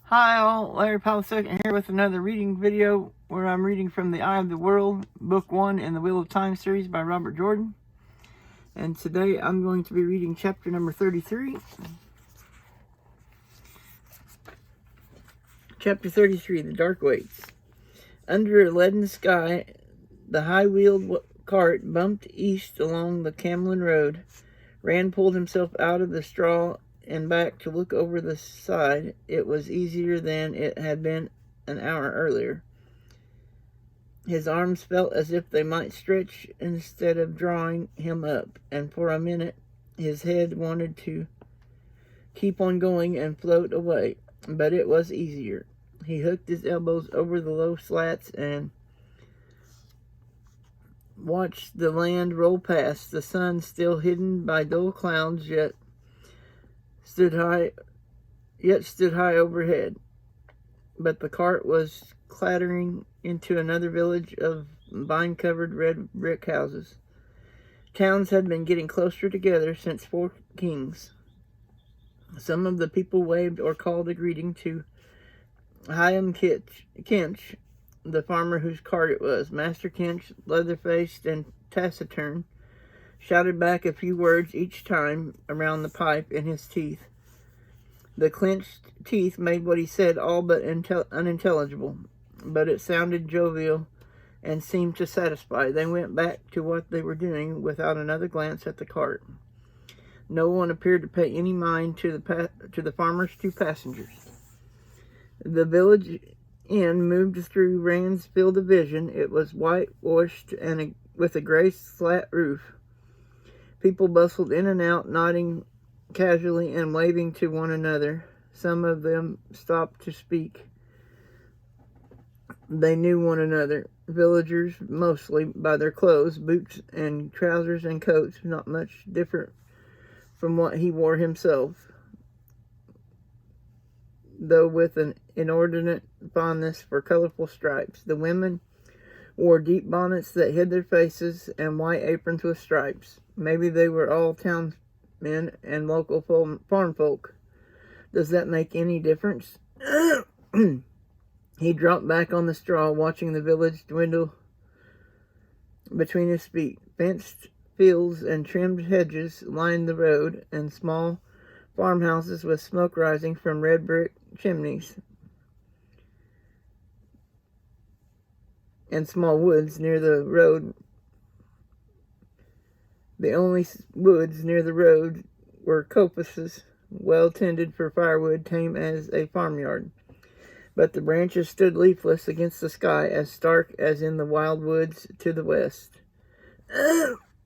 Hi all, Larry Powell II here with another reading video where I'm reading from The Eye of the World, Book 1 in the Wheel of Time series by Robert Jordan. And today I'm going to be reading chapter number 33. Chapter 33, The Dark Waits. Under a leaden sky, the high-wheeled cart bumped east along the Camlin Road. Rand pulled himself out of the straw and back to look over the side. It was easier than it had been an hour earlier. His arms felt as if they might stretch instead of drawing him up, and for a minute his head wanted to keep on going and float away, but it was easier. He hooked his elbows over the low slats and watched the land roll past. The sun, still hidden by dull clouds, yet stood high overhead. But the cart was clattering into another village of vine-covered red brick houses. Towns had been getting closer together since Four Kings. Some of the people waved or called a greeting to Hiram Kinch, the farmer whose cart it was. Master Kinch, leather-faced and taciturn, shouted back a few words each time around the pipe in his teeth. The clenched teeth made what he said all but unintelligible, but it sounded jovial and seemed to satisfy. They went back to what they were doing without another glance at the cart. No one appeared to pay any mind to the farmer's two passengers. The village inn moved through Rand's field of vision. It was whitewashed and with a gray slat roof. People bustled in and out, nodding casually and waving to one another. Some of them stopped to speak. They knew one another, villagers mostly, by their clothes, boots and trousers and coats, not much different from what he wore himself, though with an inordinate fondness for colorful stripes. The women wore deep bonnets that hid their faces and white aprons with stripes. Maybe they were all townsmen and local farm folk. Does that make any difference? He dropped back on the straw, watching the village dwindle between his feet. Fenced fields and trimmed hedges lined the road, and small farmhouses with smoke rising from red brick chimneys, and small woods near the road. The only woods near the road were coppices, well tended for firewood, tame as a farmyard. But the branches stood leafless against the sky, as stark as in the wild woods to the west.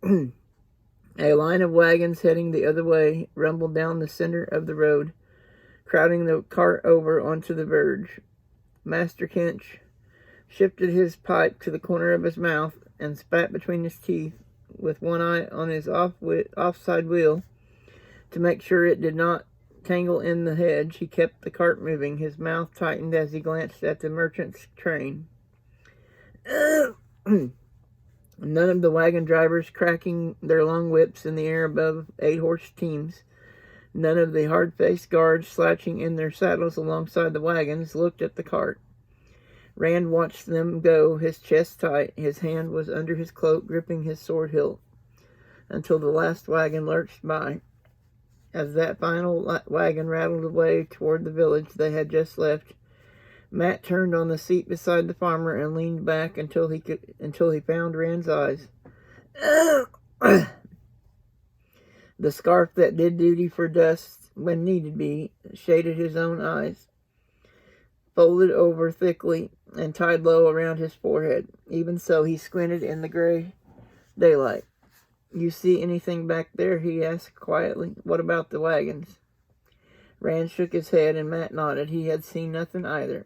A line of wagons heading the other way rumbled down the center of the road, crowding the cart over onto the verge. Master Kinch shifted his pipe to the corner of his mouth and spat between his teeth, with one eye on his offside wheel to make sure it did not tangle in the hedge. He kept the cart moving. His mouth tightened as he glanced at the merchant's train. None of the wagon drivers cracking their long whips in the air above 8-horse teams. None of the hard-faced guards slouching in their saddles alongside the wagons looked at the cart. Rand watched them go, his chest tight. His hand was under his cloak, gripping his sword hilt, until the last wagon lurched by. As that final wagon rattled away toward the village they had just left, Matt turned on the seat beside the farmer and leaned back until he found Rand's eyes. The scarf that did duty for Dusk when needed be shaded his own eyes, folded over thickly and tied low around his forehead. Even so, he squinted in the gray daylight. "You see anything back there?" he asked quietly. "What about the wagons?" Rand shook his head, and Matt nodded. He had seen nothing either.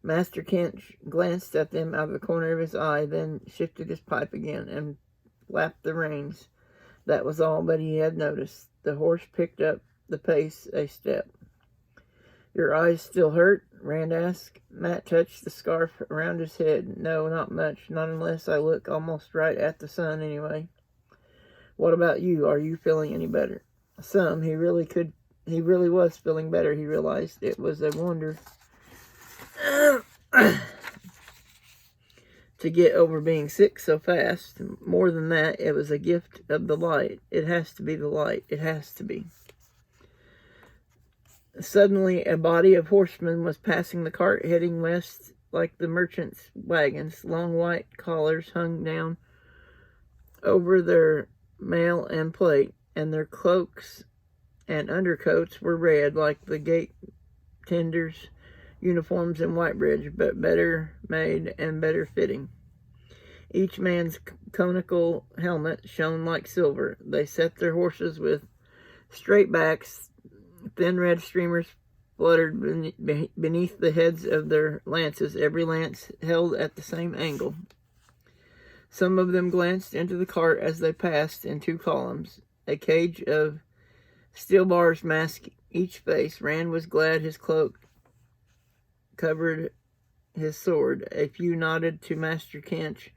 Master Kinch glanced at them out of the corner of his eye, then shifted his pipe again and flapped the reins. That was all but he had noticed. The horse picked up the pace a step. "Your eyes still hurt?" Rand asked. Matt touched the scarf around his head. "No, not much. Not unless I look almost right at the sun, anyway." "What about you? Are you feeling any better?" "Some." He really could He really was feeling better, he realized. It was a wonder to get over being sick so fast. More than that, it was a gift of the light. It has to be the light. It has to be. Suddenly, a body of horsemen was passing the cart, heading west like the merchants' wagons. Long white collars hung down over their mail and plate, and their cloaks and undercoats were red like the gate tenders' uniforms in Whitebridge, but better made and better fitting. Each man's conical helmet shone like silver. They set their horses with straight backs. Thin red streamers fluttered beneath the heads of their lances, every lance held at the same angle. Some of them glanced into the cart as they passed in two columns. A cage of steel bars masked each face. Rand was glad his cloak covered his sword. A few nodded to Master Kench,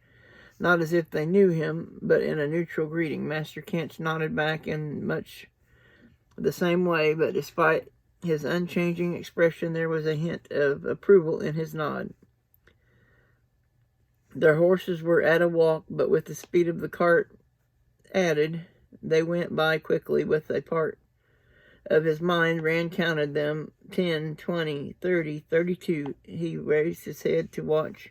not as if they knew him, but in a neutral greeting. Master Kench nodded back in much the same way, but despite his unchanging expression, there was a hint of approval in his nod. Their horses were at a walk, but with the speed of the cart added, they went by quickly. With a part of his mind, Rand counted them 10, 20, 30, 32. He raised his head to watch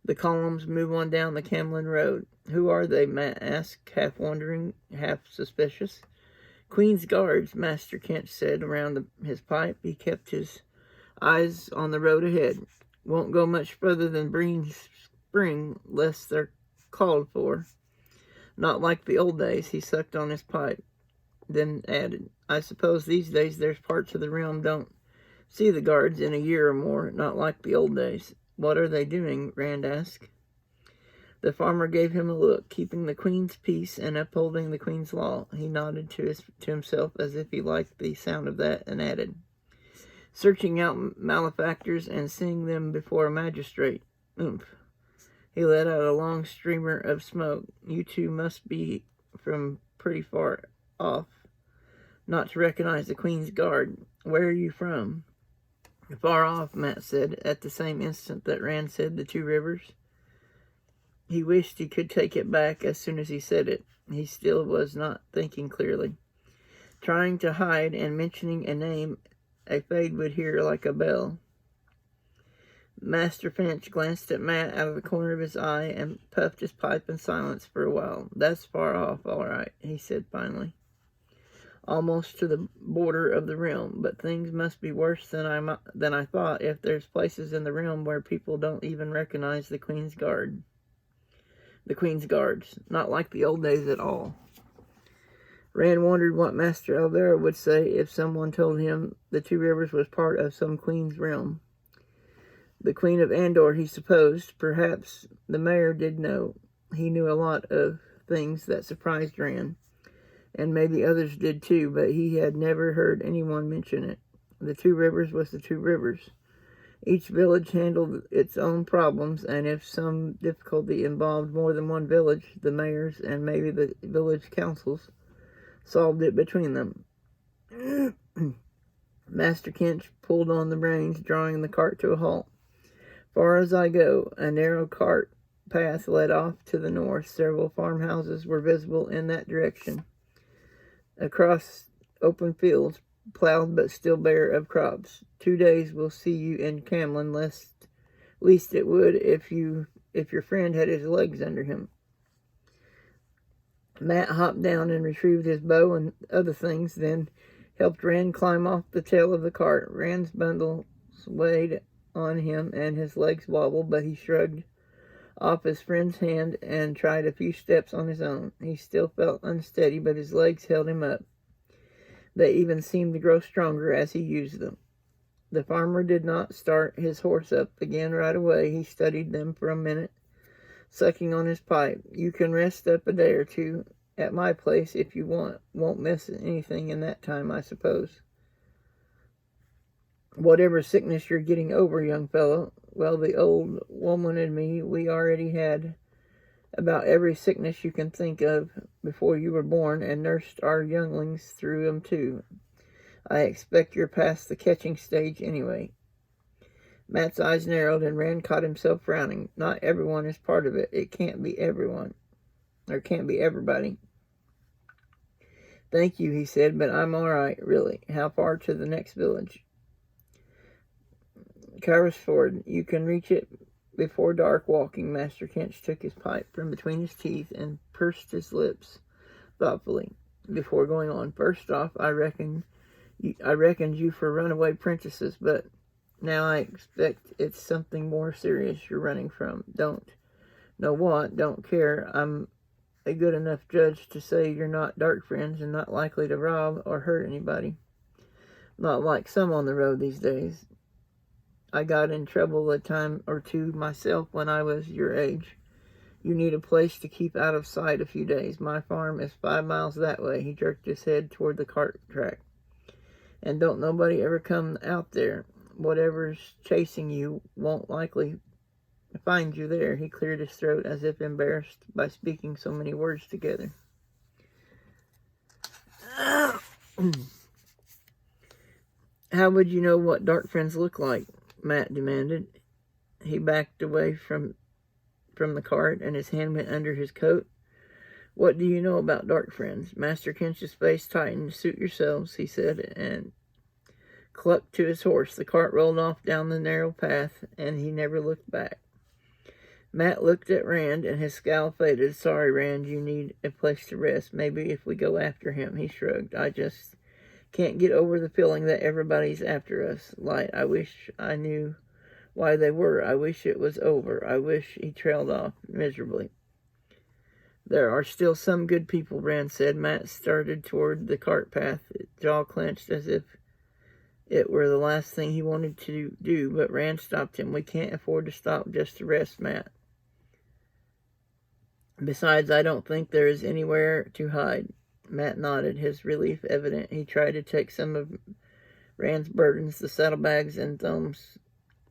the columns move on down the Camlin Road. Who are they? Matt asked, half wondering, half suspicious. Queen's Guards, Master Kent said around his pipe. He kept his eyes on the road ahead. Won't go much further than Breen Spring, less they're called for. Not like the old days. He sucked on his pipe, then added, I suppose these days there's parts of the realm don't see the guards in a year or more, not like the old days. What are they doing? Rand asked. The farmer gave him a look, keeping the Queen's peace and upholding the Queen's law. He nodded to himself as if he liked the sound of that, and added, searching out malefactors and seeing them before a magistrate. Oomph. He let out a long streamer of smoke. You two must be from pretty far off, not to recognize the Queen's Guard. Where are you from? Far off, Matt said, at the same instant that Rand said the two rivers. He wished he could take it back as soon as he said it. He still was not thinking clearly. Trying to hide and mentioning a name a Fade would hear like a bell. Master Finch glanced at Matt out of the corner of his eye and puffed his pipe in silence for a while. That's far off, all right, he said finally. Almost to the border of the realm, but things must be worse than I thought if there's places in the realm where people don't even recognize the Queen's Guard. The Queen's Guards, not like the old days at all. Rand wondered what Master Elvira would say if someone told him the Two Rivers was part of some Queen's realm. The Queen of Andor, he supposed. Perhaps the mayor did know. He knew a lot of things that surprised Rand, and maybe others did too, but he had never heard anyone mention it. The Two Rivers was the Two Rivers. Each village handled its own problems, and if some difficulty involved more than one village, the mayors and maybe the village councils solved it between them. Master Kench pulled on the reins, drawing the cart to a halt. Far as I go, a narrow cart path led off to the north. Several farmhouses were visible in that direction. Across open fields, plowed but still bare of crops. 2 days will see you in Camlin, least it would if your friend had his legs under him. Matt hopped down and retrieved his bow and other things, then helped Rand climb off the tail of the cart. Rand's bundle weighed on him and his legs wobbled, but he shrugged off his friend's hand and tried a few steps on his own. He still felt unsteady, but his legs held him up. They even seemed to grow stronger as he used them. The farmer did not start his horse up again right away. He studied them for a minute, sucking on his pipe. You can rest up a day or two at my place if you want. Won't miss anything in that time, I suppose. Whatever sickness you're getting over, young fellow. Well, the old woman and me, we already had about every sickness you can think of before you were born, and nursed our younglings through them too. I expect you're past the catching stage anyway. Matt's eyes narrowed and Rand caught himself frowning. Not everyone is part of it. It can't be everyone. Or can't be everybody. Thank you, he said, but I'm all right, really. How far to the next village? Carrisford. You can reach it before dark walking. Master Kinch took his pipe from between his teeth and pursed his lips thoughtfully before going on. First off, I reckoned you for runaway princesses, but now I expect it's something more serious you're running from. Don't know what, don't care. I'm a good enough judge to say you're not dark friends and not likely to rob or hurt anybody. Not like some on the road these days. I got in trouble a time or two myself when I was your age. You need a place to keep out of sight a few days. My farm is 5 miles that way. He jerked his head toward the cart track. And don't nobody ever come out there. Whatever's chasing you won't likely find you there. He cleared his throat as if embarrassed by speaking so many words together. How would you know what dark friends look like? Matt demanded. He backed away from the cart and his hand went under his coat. What do you know about dark friends? Master Kinch's face tightened. Suit yourselves, he said, and clucked to his horse. The cart rolled off down the narrow path, and he never looked back. Matt looked at Rand, and his scowl faded. Sorry, Rand, you need a place to rest. Maybe if we go after him. He shrugged. I just can't get over the feeling that everybody's after us. Light, I wish I knew why they were. I wish it was over. I wish. He trailed off miserably. There are still some good people, Rand said. Matt started toward the cart path, jaw clenched as if it were the last thing he wanted to do, but Rand stopped him. We can't afford to stop just to rest, Matt. Besides, I don't think there is anywhere to hide. Matt nodded, his relief evident. He tried to take some of Rand's burdens, the saddlebags and Thumb's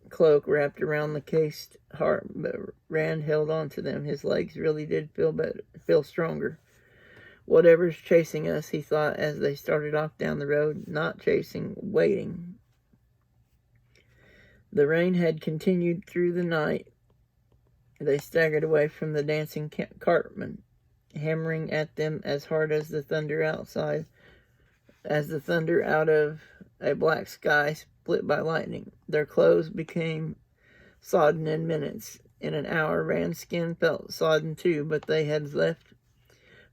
cloak wrapped around the cased heart, but Rand held on to them. His legs really did feel stronger. Whatever's chasing us, he thought as they started off down the road. Not chasing, waiting. The rain had continued through the night. They staggered away from the dancing Cartman, hammering at them as hard as the thunder outside, as the thunder out of a black sky split by lightning. Their clothes became sodden in minutes. In an hour, Rand's skin felt sodden too, but they had left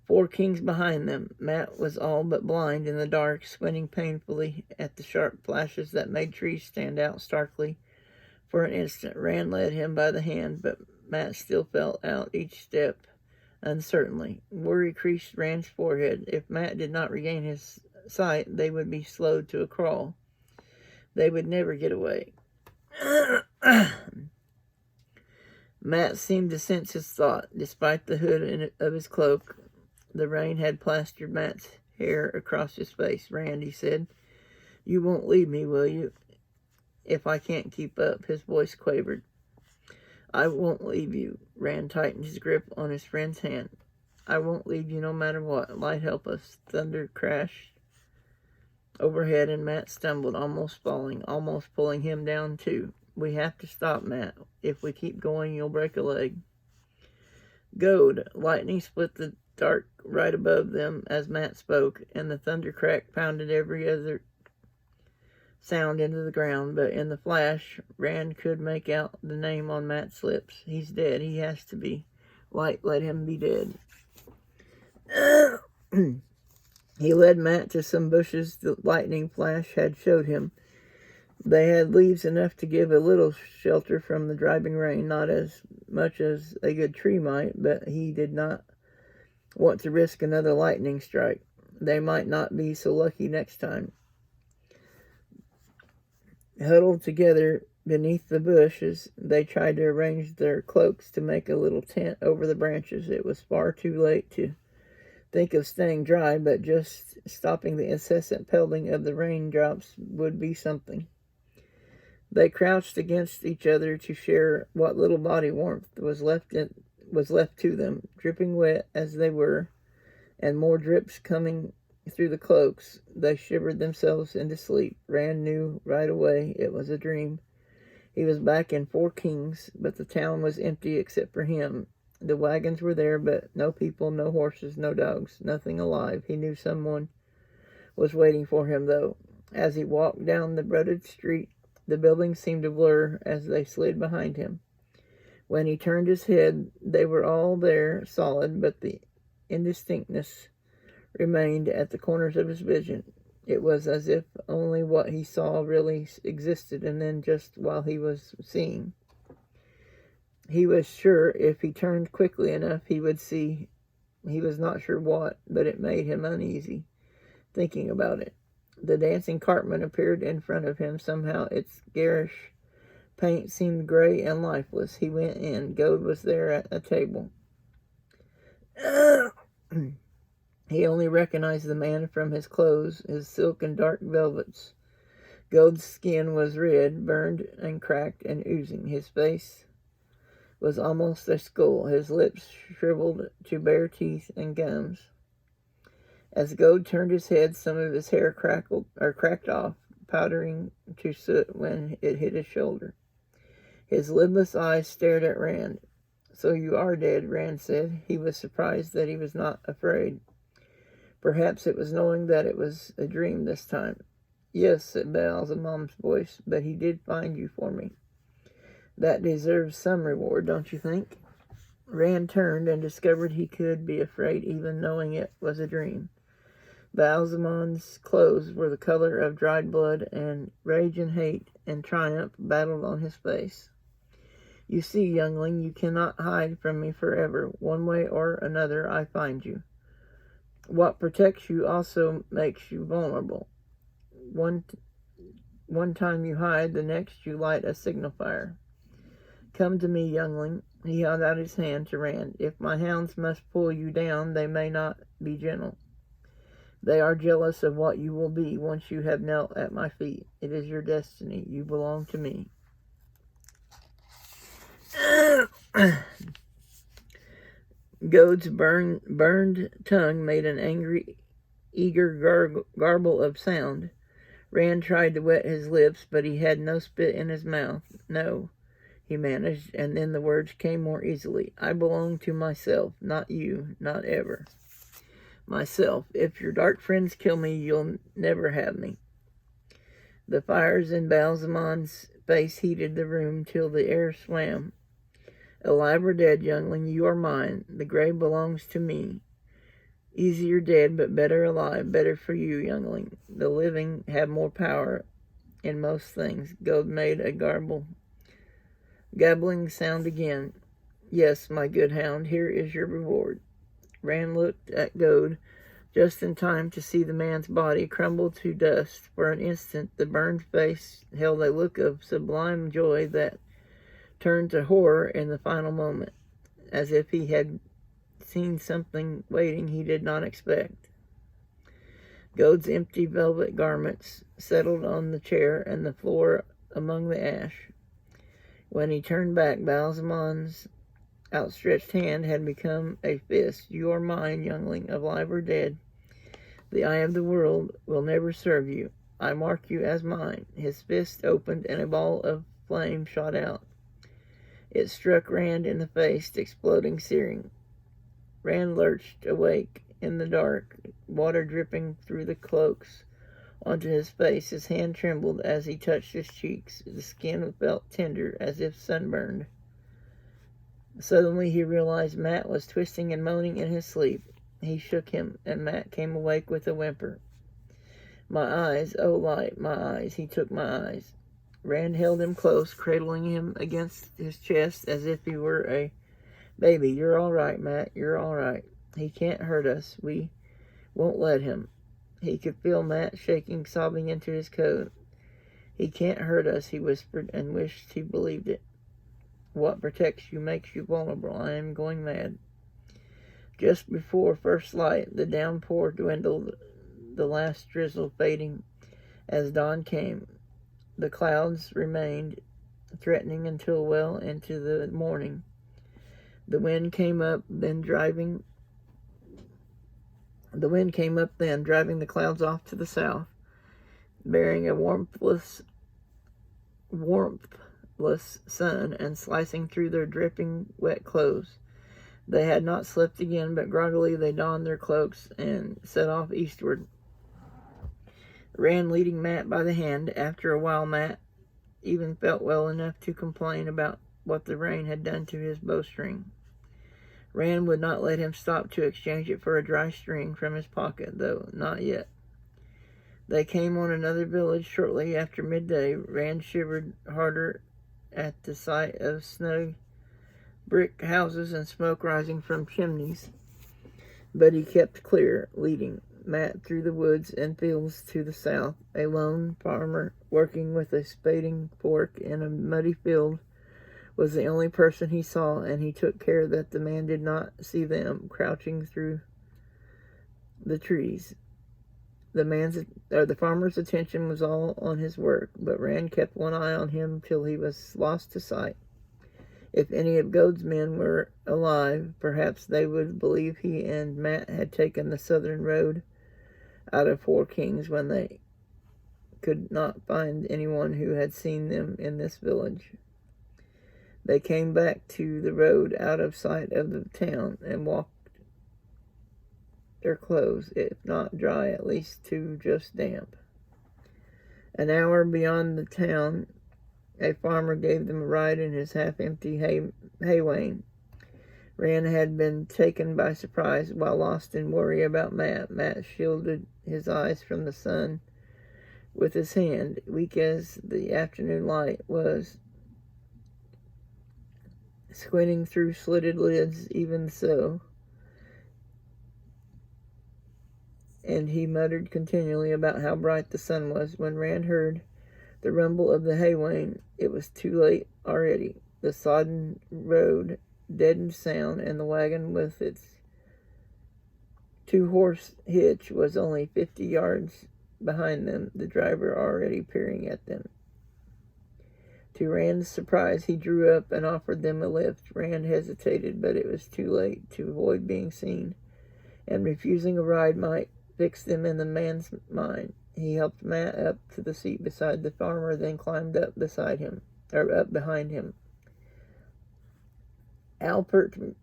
4 kings behind them. Matt was all but blind in the dark, squinting painfully at the sharp flashes that made trees stand out starkly. For an instant, Rand led him by the hand, but Matt still felt out each step uncertainly. Worry creased Rand's forehead. If Matt did not regain his sight, they would be slowed to a crawl. They would never get away. Matt seemed to sense his thought. Despite the hood of his cloak, the rain had plastered Matt's hair across his face. Rand, he said, you won't leave me, will you? If I can't keep up, his voice quavered. I won't leave you. Rand tightened his grip on his friend's hand. I won't leave you no matter what. Light help us. Thunder crashed overhead and Matt stumbled, almost falling, almost pulling him down too. We have to stop, Matt. If we keep going, you'll break a leg. Goad. Lightning split the dark right above them as Matt spoke, and the thunder crack pounded every other sound into the ground, but in the flash, Rand could make out the name on Matt's lips. He's dead. He has to be. Light, let him be dead. He led Matt to some bushes the lightning flash had showed him. They had leaves enough to give a little shelter from the driving rain, not as much as a good tree might, but he did not want to risk another lightning strike. They might not be so lucky next time. Huddled together beneath the bushes, they tried to arrange their cloaks to make a little tent over the branches. It was far too late to think of staying dry, but just stopping the incessant pelting of the raindrops would be something. They crouched against each other to share what little body warmth was left to them, dripping wet as they were, and more drips coming through the cloaks. They shivered themselves into sleep. Rand knew right away it was a dream. He was back in Four Kings, but the town was empty except for him. The wagons were there, but no people, no horses, no dogs, nothing alive. He knew someone was waiting for him, though. As he walked down the rutted street, the buildings seemed to blur as they slid behind him. When he turned his head, they were all there, solid, but the indistinctness remained at the corners of his vision. It was as if only what he saw really existed, and then just while he was seeing. He was sure if he turned quickly enough he would see. He was not sure what, but it made him uneasy, thinking about it. The dancing Cartman appeared in front of him. Somehow its garish paint seemed gray and lifeless. He went in. Goad was there at a table. He only recognized the man from his clothes, his silk and dark velvets. Goad's skin was red, burned and cracked and oozing. His face was almost a skull, his lips shriveled to bare teeth and gums. As Goad turned his head, some of his hair cracked off, powdering to soot when it hit his shoulder. His lidless eyes stared at Rand. "So you are dead," Rand said. He was surprised that he was not afraid. Perhaps it was knowing that it was a dream this time. "Yes," said Baalzamam's voice, "but he did find you for me. That deserves some reward, don't you think?" Rand turned and discovered he could be afraid even knowing it was a dream. Baalzamam's clothes were the color of dried blood, and rage and hate and triumph battled on his face. "You see, youngling, you cannot hide from me forever. One way or another I find you. What protects you also makes you vulnerable. One time you hide, the next you light a signal fire. Come to me, youngling." He held out his hand to Rand. "If my hounds must pull you down, they may not be gentle. They are jealous of what you will be once you have knelt at my feet. It is your destiny. You belong to me." Goad's burned tongue made an angry, eager garble of sound. Rand tried to wet his lips, but he had no spit in his mouth. "No," he managed, and then the words came more easily. "I belong to myself, not you, not ever. Myself. If your dark friends kill me, you'll never have me." The fires in Baalzamam's face heated the room till the air swam. "Alive or dead, youngling, you are mine. The grave belongs to me. Easier dead, but better alive. Better for you, youngling. The living have more power in most things." Goad made a gabbling sound again. "Yes, my good hound, here is your reward." Rand looked at Goad just in time to see the man's body crumble to dust. For an instant, the burned face held a look of sublime joy that turned to horror in the final moment, as if he had seen something waiting he did not expect. Goad's empty velvet garments settled on the chair and the floor among the ash. When he turned back, Baalzamam's outstretched hand had become a fist. "You are mine, youngling, alive or dead. The eye of the world will never serve you. I mark you as mine." His fist opened and a ball of flame shot out. It struck Rand in the face, exploding, searing. Rand lurched awake in the dark, water dripping through the cloaks onto his face. His hand trembled as he touched his cheeks. The skin felt tender, as if sunburned. Suddenly he realized Matt was twisting and moaning in his sleep. He shook him, and Matt came awake with a whimper. "My eyes, oh light, my eyes." He took my eyes. Rand held him close, cradling him against his chest as if he were a baby. "You're all right, Matt. You're all right. He can't hurt us. We won't let him." He could feel Matt shaking, sobbing into his coat. "He can't hurt us," he whispered, and wished he believed it. "What protects you makes you vulnerable. I am going mad." Just before first light, the downpour dwindled, the last drizzle fading as dawn came. The clouds remained threatening until well into the morning. The wind came up, then driving The wind came up then, driving the clouds off to the south, bearing a warmthless sun and slicing through their dripping, wet clothes. They had not slept again, but groggily they donned their cloaks and set off eastward. Rand leading Matt by the hand. After a while, Matt even felt well enough to complain about what the rain had done to his bowstring. Rand would not let him stop to exchange it for a dry string from his pocket, though not yet. They came on another village shortly after midday. Rand shivered harder at the sight of snug brick houses and smoke rising from chimneys, but he kept clear, leading Matt through the woods and fields to the south. A lone farmer working with a spading fork in a muddy field was the only person he saw, and he took care that the man did not see them crouching through the trees. The farmer's attention was all on his work, but Rand kept one eye on him till he was lost to sight. If any of Goad's men were alive, perhaps they would believe he and Matt had taken the southern road out of Four Kings when they could not find anyone who had seen them in this village. They came back to the road out of sight of the town and walked their clothes, if not dry, at least to just damp. An hour beyond the town, a farmer gave them a ride in his half-empty hay wain. Rand had been taken by surprise while lost in worry about Matt. Matt shielded his eyes from the sun with his hand, weak as the afternoon light was, squinting through slitted lids even so, and he muttered continually about how bright the sun was. When Rand heard the rumble of the hay wain, it was too late already. The sodden road deadened sound, and the wagon with its 2-horse hitch was only 50 yards behind them, the driver already peering at them. To Rand's surprise, he drew up and offered them a lift. Rand hesitated, but it was too late to avoid being seen, and refusing a ride might fix them in the man's mind. He helped Matt up to the seat beside the farmer, then climbed up behind him. Alpert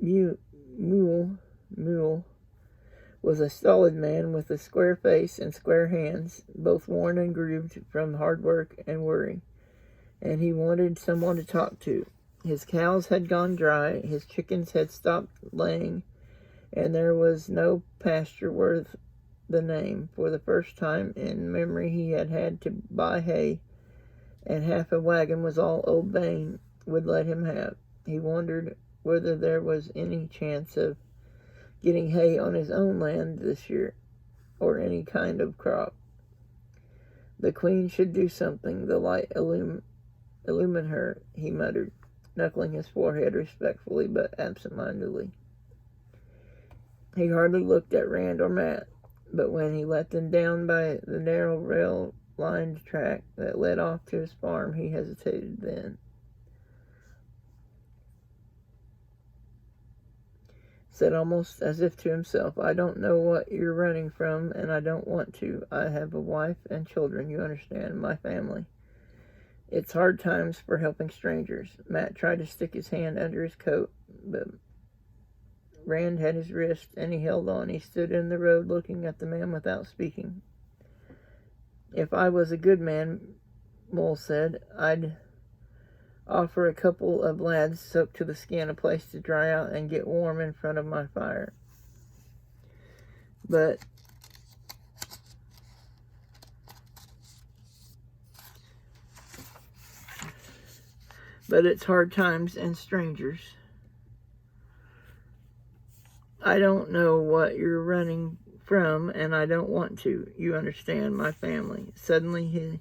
Mule was a stolid man with a square face and square hands, both worn and grooved from hard work and worry, and he wanted someone to talk to. His cows had gone dry, his chickens had stopped laying, and there was no pasture worth the name. For the first time in memory he had had to buy hay, and half a wagon was all old Bain would let him have. He wondered whether there was any chance of getting hay on his own land this year, or any kind of crop. The Queen should do something, the light illumine her, he muttered, knuckling his forehead respectfully but absent-mindedly. He hardly looked at Rand or Matt, but when he let them down by the narrow rail-lined track that led off to his farm, he hesitated then. Said almost as if to himself, "I don't know what you're running from, and I don't want to. I have a wife and children, you understand, my family. It's hard times for helping strangers." Matt tried to stick his hand under his coat, but Rand had his wrist, and he held on. He stood in the road looking at the man without speaking. "If I was a good man," Mole said, "I'd offer a couple of lads soaked to the skin a place to dry out and get warm in front of my fire. But it's hard times and strangers. I don't know what you're running from, and I don't want to. You understand, my family." Suddenly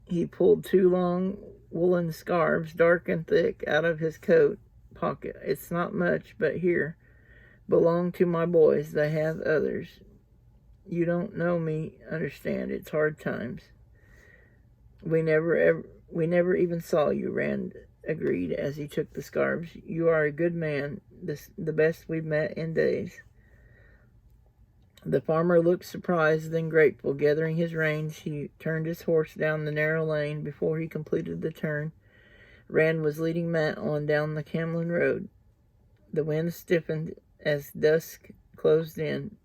he pulled 2 long woolen scarves, dark and thick, out of his coat pocket. "It's not much, but here, belong to my boys. They have others. You don't know me, understand. It's hard times. We never even saw you," Rand agreed as he took the scarves. "You are a good man, the best we've met in days." The farmer looked surprised, then grateful. Gathering his reins, he turned his horse down the narrow lane. Before he completed the turn, Rand was leading Matt on down the Camlin Road. The wind stiffened as dusk closed in.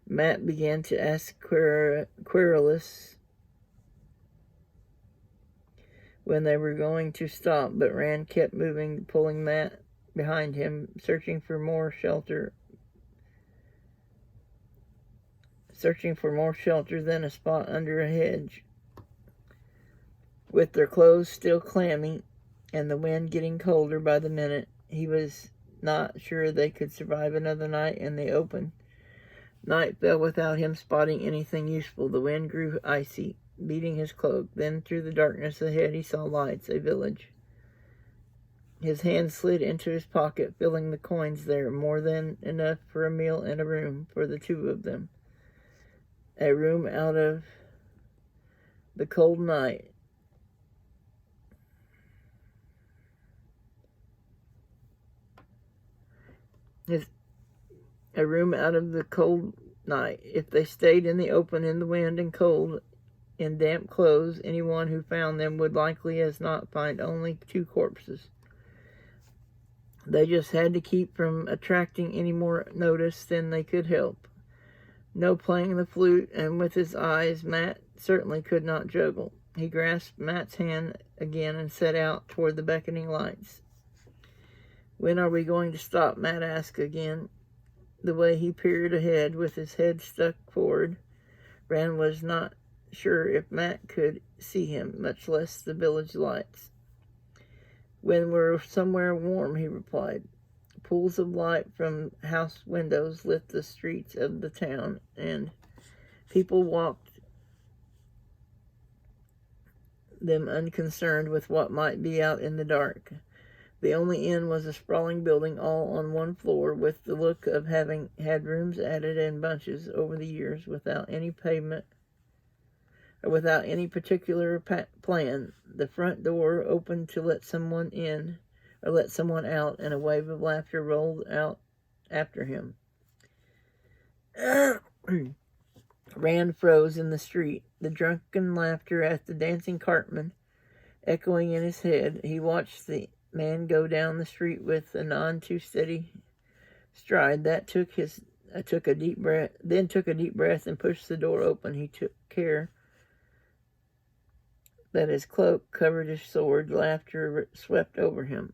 Matt began to ask querulous when they were going to stop, but Rand kept moving, pulling Matt behind him, searching for more shelter than a spot under a hedge. With their clothes still clammy and the wind getting colder by the minute, he was not sure they could survive another night in the open. Night fell without him spotting anything useful. The wind grew icy, beating his cloak. Then through the darkness ahead he saw lights, a village. His hand slid into his pocket, filling the coins there, more than enough for a meal and a room for the two of them. A room out of the cold night. A room out of the cold night. If they stayed in the open in the wind and cold, in damp clothes, anyone who found them would likely as not find only two corpses. They just had to keep from attracting any more notice than they could help. No playing the flute, and with his eyes Matt certainly could not juggle. He grasped Matt's hand again and set out toward the beckoning lights. "When are we going to stop?" Matt asked again. The way he peered ahead with his head stuck forward, Rand was not sure if Matt could see him, much less the village lights. "When we're somewhere warm," he replied. Pools of light from house windows lit the streets of the town, and people walked them unconcerned with what might be out in the dark. The only inn was a sprawling building all on one floor, with the look of having had rooms added in bunches over the years without any pavement or without any particular plan. The front door opened to let someone in or let someone out, and a wave of laughter rolled out after him. Rand froze in the street, the drunken laughter at the dancing Cartman echoing in his head. He watched the man go down the street with a none too steady stride. That took a deep breath and pushed the door open. He took care that his cloak covered his sword. Laughter swept over him.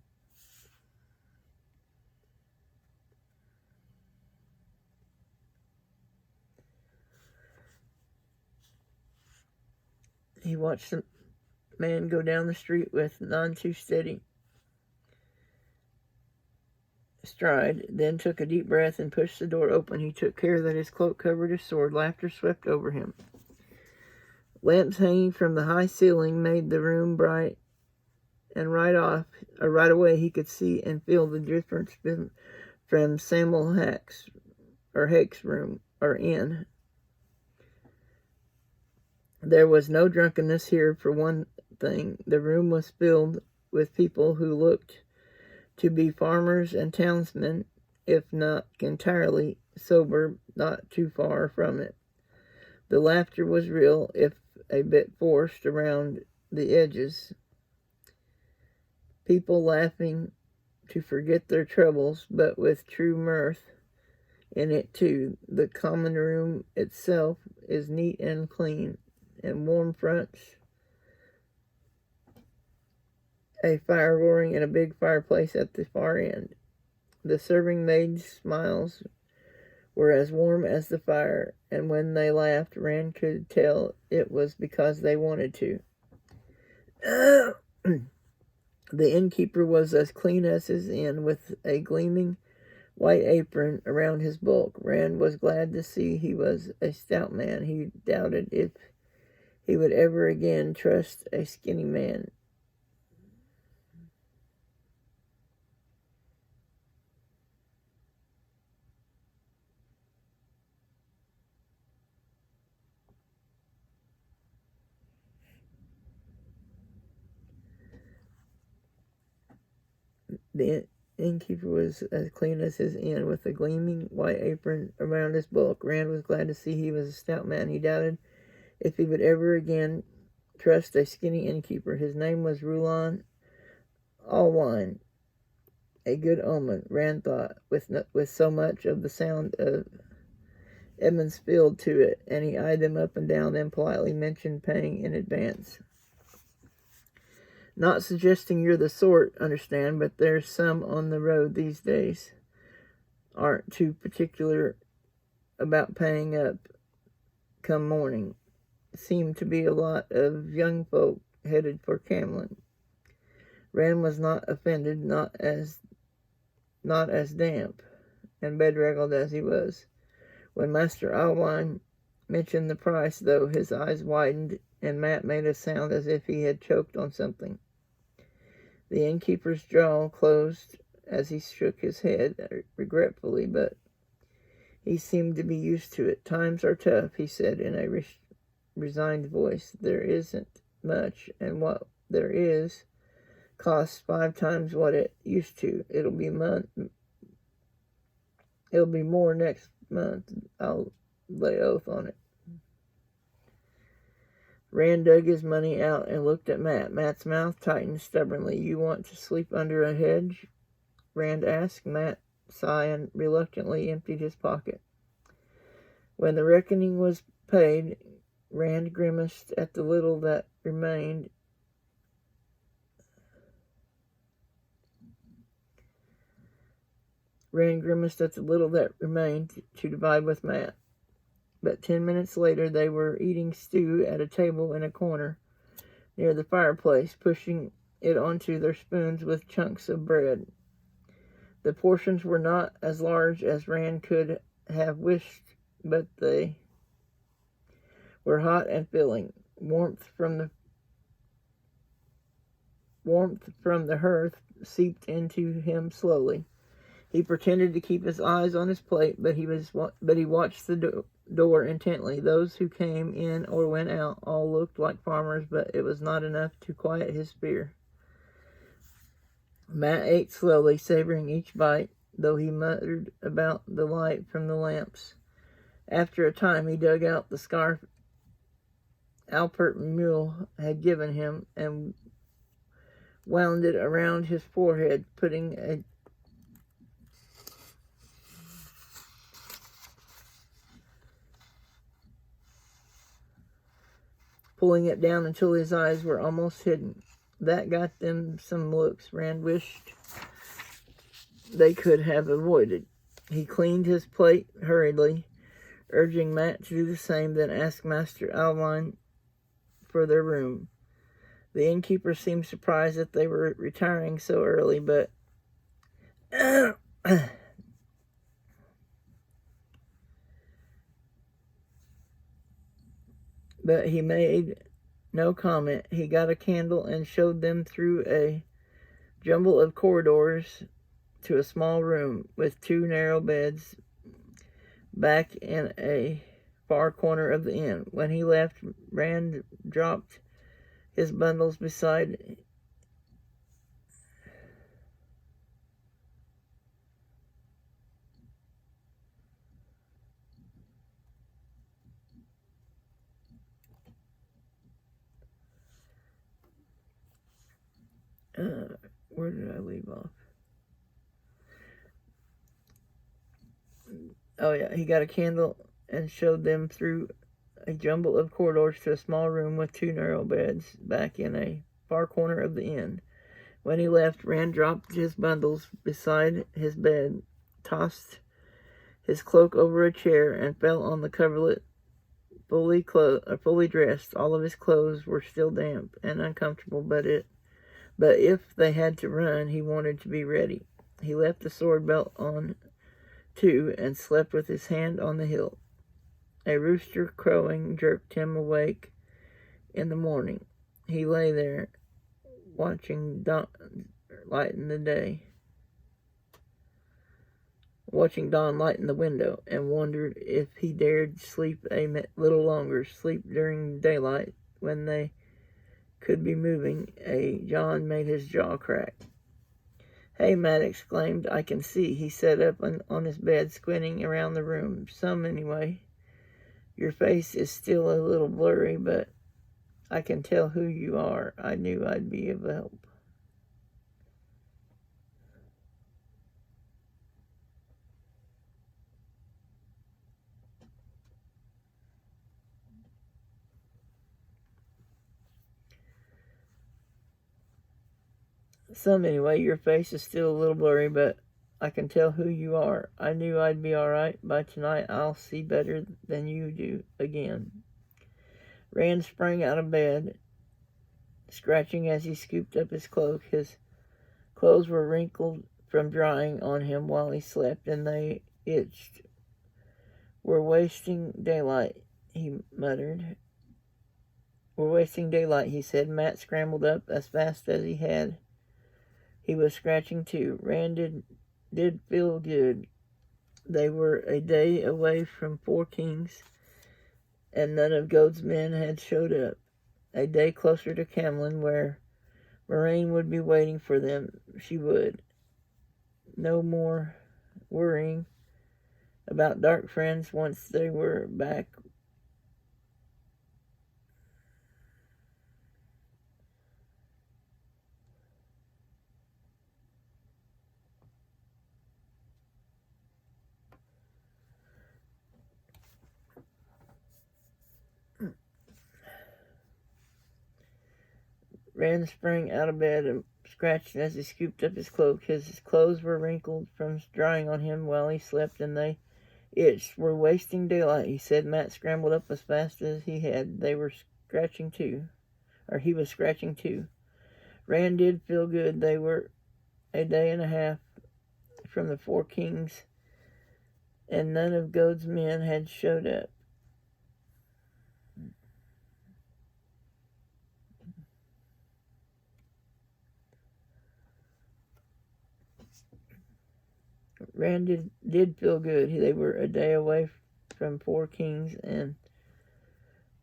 He watched the man go down the street with none too steady stride, then took a deep breath and pushed the door open. He took care that his cloak covered his sword. Laughter swept over him. Lamps hanging from the high ceiling made the room bright, and right away he could see and feel the difference from Samuel Hake's room or inn. There was no drunkenness here, for one thing. The room was filled with people who looked to be farmers and townsmen, if not entirely sober, not too far from it. The laughter was real, if a bit forced around the edges. People laughing to forget their troubles, but with true mirth in it too. The common room itself is neat and clean, and warm fronts, a fire roaring in a big fireplace at the far end. The serving maid's smiles were as warm as the fire, and when they laughed, Rand could tell it was because they wanted to. The innkeeper was as clean as his inn, with a gleaming white apron around his bulk. Rand was glad to see he was a stout man. He doubted if he would ever again trust a skinny man. The innkeeper was as clean as his inn, with a gleaming white apron around his bulk. Rand was glad to see he was a stout man. He doubted if he would ever again trust a skinny innkeeper. His name was Rulon Allwine. A good omen, Rand thought, with so much of the sound of Edmund spilled to it, and he eyed them up and down, then politely mentioned paying in advance. Not suggesting you're the sort, understand, but there's some on the road these days aren't too particular about paying up come morning. Seemed to be a lot of young folk headed for Camlin. Rand was not offended, not as damp and bedraggled as he was. When Master Alwine mentioned the price, though, his eyes widened, and Matt made a sound as if he had choked on something. The innkeeper's jaw closed as he shook his head regretfully, but he seemed to be used to it. Times are tough, he said in a resigned voice. There isn't much, and what there is costs 5 times what it used to. It'll be more next month. I'll lay oath on it. Rand dug his money out and looked at Matt. Matt's mouth tightened stubbornly. You want to sleep under a hedge? Rand asked. Matt sighed and reluctantly emptied his pocket. When the reckoning was paid, Rand grimaced at the little that remained. To divide with Matt. But 10 minutes later, they were eating stew at a table in a corner near the fireplace, pushing it onto their spoons with chunks of bread. The portions were not as large as Rand could have wished, but they were hot and filling. Warmth from the hearth seeped into him slowly. He pretended to keep his eyes on his plate, but he watched the door intently. Those who came in or went out all looked like farmers, but it was not enough to quiet his fear. Matt ate slowly, savoring each bite, though he muttered about the light from the lamps. After a time, he dug out the scarf Alpert Mule had given him and wound it around his forehead, pulling it down until his eyes were almost hidden. That got them some looks Rand wished they could have avoided. He cleaned his plate hurriedly, urging Matt to do the same, then asked Master Alwine for their room. The innkeeper seemed surprised that they were retiring so early, but he made no comment. He got a candle and showed them through a jumble of corridors to a small room with 2 narrow beds back in a far corner of the inn. When he left, Rand dropped his bundles beside where did I leave off? Oh yeah, he got a candle and showed them through a jumble of corridors to a small room with 2 narrow beds back in a far corner of the inn. When he left, Rand dropped his bundles beside his bed, tossed his cloak over a chair, and fell on the coverlet, fully dressed. All of his clothes were still damp and uncomfortable, but if they had to run, he wanted to be ready. He left the sword belt on, too, and slept with his hand on the hilt. A rooster crowing jerked him awake in the morning. He lay there, watching Dawn lighten the window, and wondered if he dared sleep a little longer, sleep during daylight when they could be moving. A yawn made his jaw crack. "Hey," Matt exclaimed. "I can see." He sat up on his bed, squinting around the room. "Some, anyway. Your face is still a little blurry, but I can tell who you are. I knew I'd be of help." "Some, anyway. Your face is still a little blurry, but I can tell who you are. I knew I'd be all right. By tonight, I'll see better than you do again." Rand sprang out of bed, scratching as he scooped up his cloak. His clothes were wrinkled from drying on him while he slept, and they itched. "We're wasting daylight," he muttered. "We're wasting daylight," he said. Matt scrambled up as fast as he had. He was scratching too. Rand did feel good. They were a day away from Four Kings, and none of Goad's men had showed up. A day closer to Camlin, where Moraine would be waiting for them. She would. No more worrying about dark friends once they were back. Rand sprang out of bed and scratched as he scooped up his cloak. His clothes were wrinkled from drying on him while he slept, and they itched. "We're wasting daylight," he said. Matt scrambled up as fast as he had. He was scratching too. Rand did feel good. They were a day and a half from the Four Kings, and none of Goad's men had showed up. Rand did feel good. They were a day away from Four Kings, and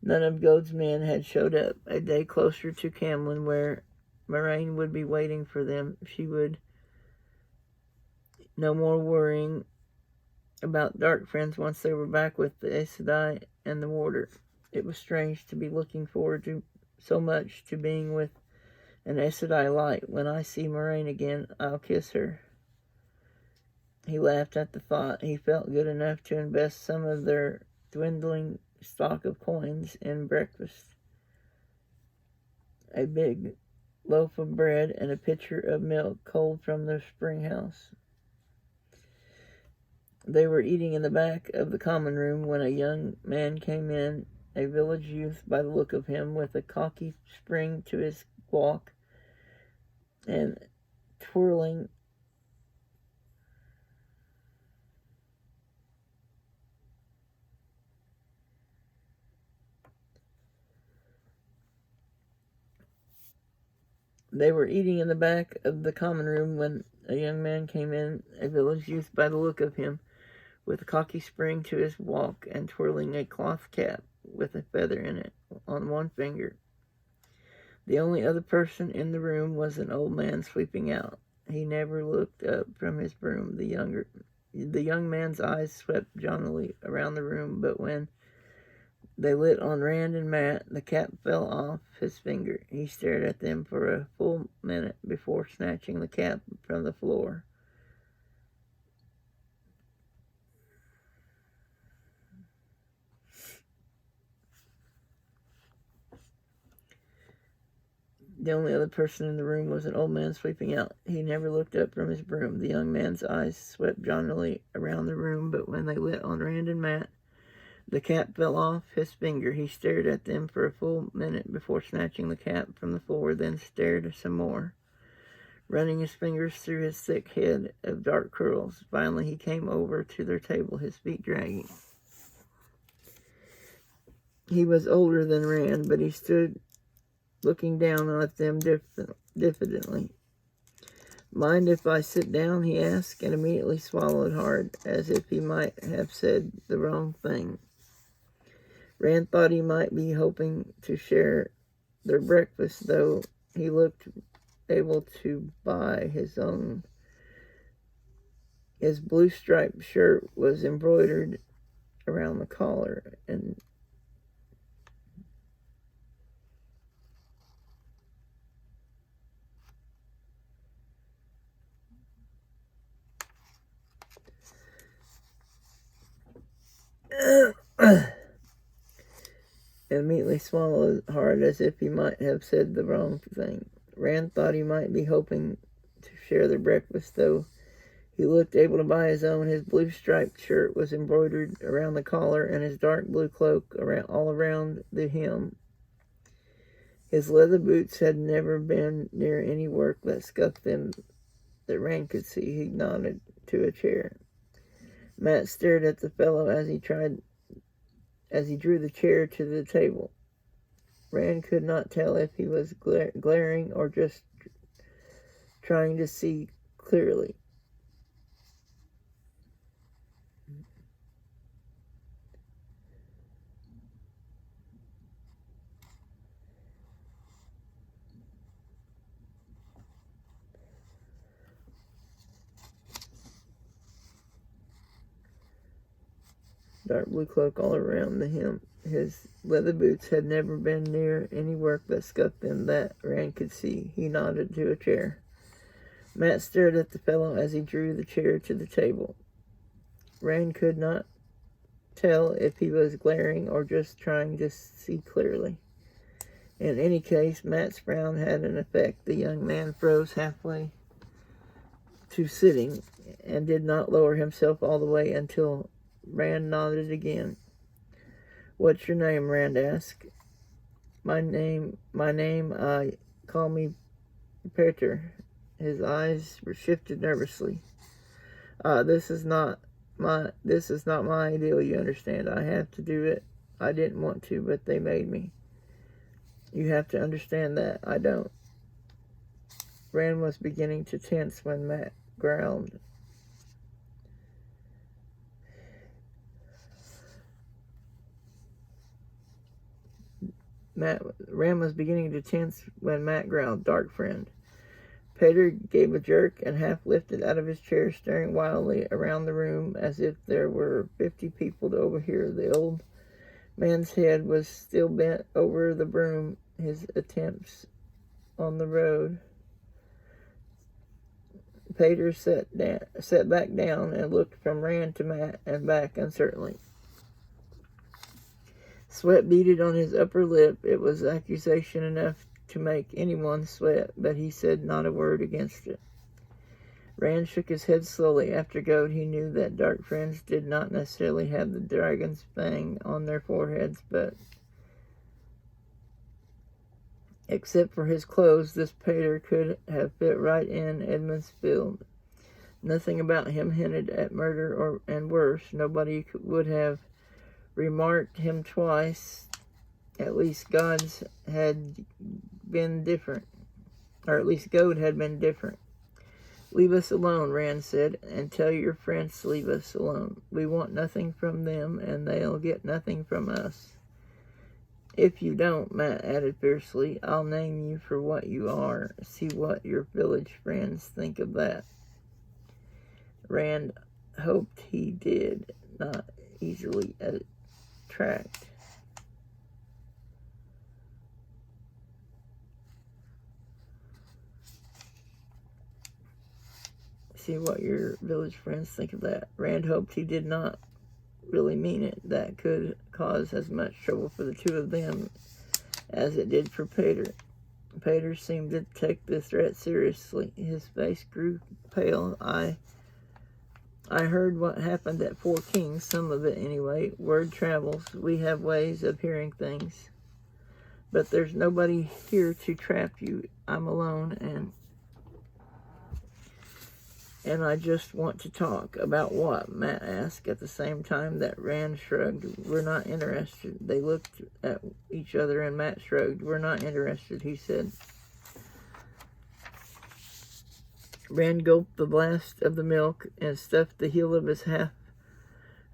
none of Goad's men had showed up. A day closer to Camlin, where Moraine would be waiting for them. She would. No more worrying about dark friends once they were back with the Aes Sedai and the Warder. It was strange to be looking forward to so much to being with an Aes Sedai light. "When I see Moraine again, I'll kiss her." He laughed at the thought. He felt good enough to invest some of their dwindling stock of coins in breakfast. A big loaf of bread and a pitcher of milk, cold from the spring house. They were eating in the back of the common room when a young man came in, a village youth by the look of him, with a cocky spring to his walk and twirling They were eating in the back of the common room when a young man came in, a village youth by the look of him, with a cocky spring to his walk and twirling a cloth cap with a feather in it on one finger. The only other person in the room was an old man sleeping out. He never looked up from his broom. The young man's eyes swept jauntily around the room, but when they lit on Rand and Matt, the cap fell off his finger. He stared at them for a full minute before snatching the cap from the floor. The only other person in the room was an old man sleeping out. He never looked up from his broom. The young man's eyes swept jauntily around the room, but when they lit on Rand and Matt, the cap fell off his finger. He stared at them for a full minute before snatching the cap from the floor, then stared some more, running his fingers through his thick head of dark curls. Finally, he came over to their table, his feet dragging. He was older than Rand, but he stood looking down at them diffidently. "Mind if I sit down?" he asked, and immediately swallowed hard, as if he might have said the wrong thing. Rand thought he might be hoping to share their breakfast, though he looked able to buy his own His blue striped shirt was embroidered around the collar, and immediately swallowed hard as if he might have said the wrong thing. Rand thought he might be hoping to share their breakfast, though he looked able to buy his own. His blue striped shirt was embroidered around the collar, and his dark blue cloak all around the hem. His leather boots had never been near any work that scuffed them that Rand could see. He nodded to a chair. Matt stared at the fellow as he drew the chair to the table. Rand could not tell if he was glaring or just trying to see clearly. Dark blue cloak all around the hem. His leather boots had never been near any work that scuffed them that Rand could see. He nodded to a chair. Matt stared at the fellow as he drew the chair to the table. Rand could not tell if he was glaring or just trying to see clearly. In any case, Matt's frown had an effect. The young man froze halfway to sitting and did not lower himself all the way until Rand nodded again. "What's your name?" Rand asked. My name, call me Peter." His eyes were shifted nervously. This is not my ideal, you understand. I have to do it. I didn't want to, but they made me. You have to understand that. I don't." Rand was beginning to tense when Matt growled. Rand was beginning to tense when Matt growled, "Dark friend." Peter gave a jerk and half lifted out of his chair, staring wildly around the room as if there were 50 people to overhear. The old man's head was still bent over the broom, his attempts on the road. Peter sat back down and looked from Rand to Matt and back uncertainly. Sweat beaded on his upper lip. It was accusation enough to make anyone sweat, but he said not a word against it. Rand shook his head slowly. After Goad, he knew that dark friends did not necessarily have the dragon's fang on their foreheads, but except for his clothes, this Peter could have fit right in Edmund's field. Nothing about him hinted at murder and worse. Nobody would have remarked him twice. At least God's had been different. Or at least Goad had been different. "Leave us alone," Rand said, "and tell your friends to leave us alone. We want nothing from them, and they'll get nothing from us." "If you don't," Matt added fiercely, "I'll name you for what you are. See what your village friends think of that." Rand hoped he did not easily attract. See what your village friends think of that. Rand hoped he did not really mean it. That could cause as much trouble for the two of them as it did for Peter. Peter seemed to take the threat seriously. His face grew pale. I heard what happened at Four Kings, some of it anyway. Word travels. We have ways of hearing things. But there's nobody here to trap you. I'm alone, and I just want to talk." "About what?" Matt asked at the same time that Rand shrugged. "We're not interested." They looked at each other and Matt shrugged. "We're not interested," he said. Rand gulped the last of the milk and stuffed the heel of his half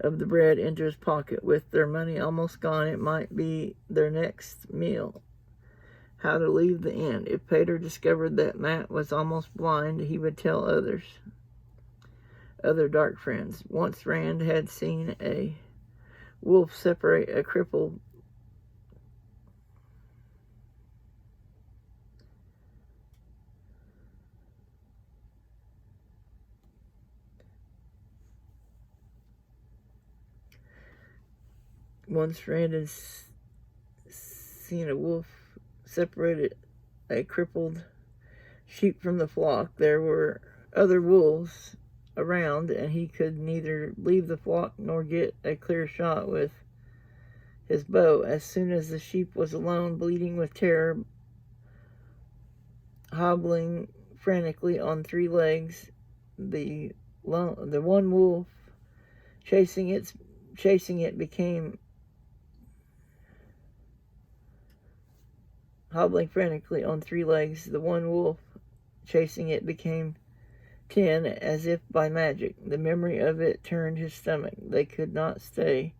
of the bread into his pocket. With their money almost gone, it might be their next meal. How to leave the inn. If Peter discovered that Matt was almost blind, he would tell others. other dark friends. Once Rand had seen a wolf separate a crippled Once Rand had seen a wolf separate a crippled sheep from the flock. There were other wolves around, and he could neither leave the flock nor get a clear shot with his bow. As soon as the sheep was alone, bleeding with terror, hobbling frantically on 3 legs, the one wolf chasing it became hobbling frantically on 3 legs. The one wolf chasing it became 10, as if by magic. The memory of it turned his stomach. They could not stay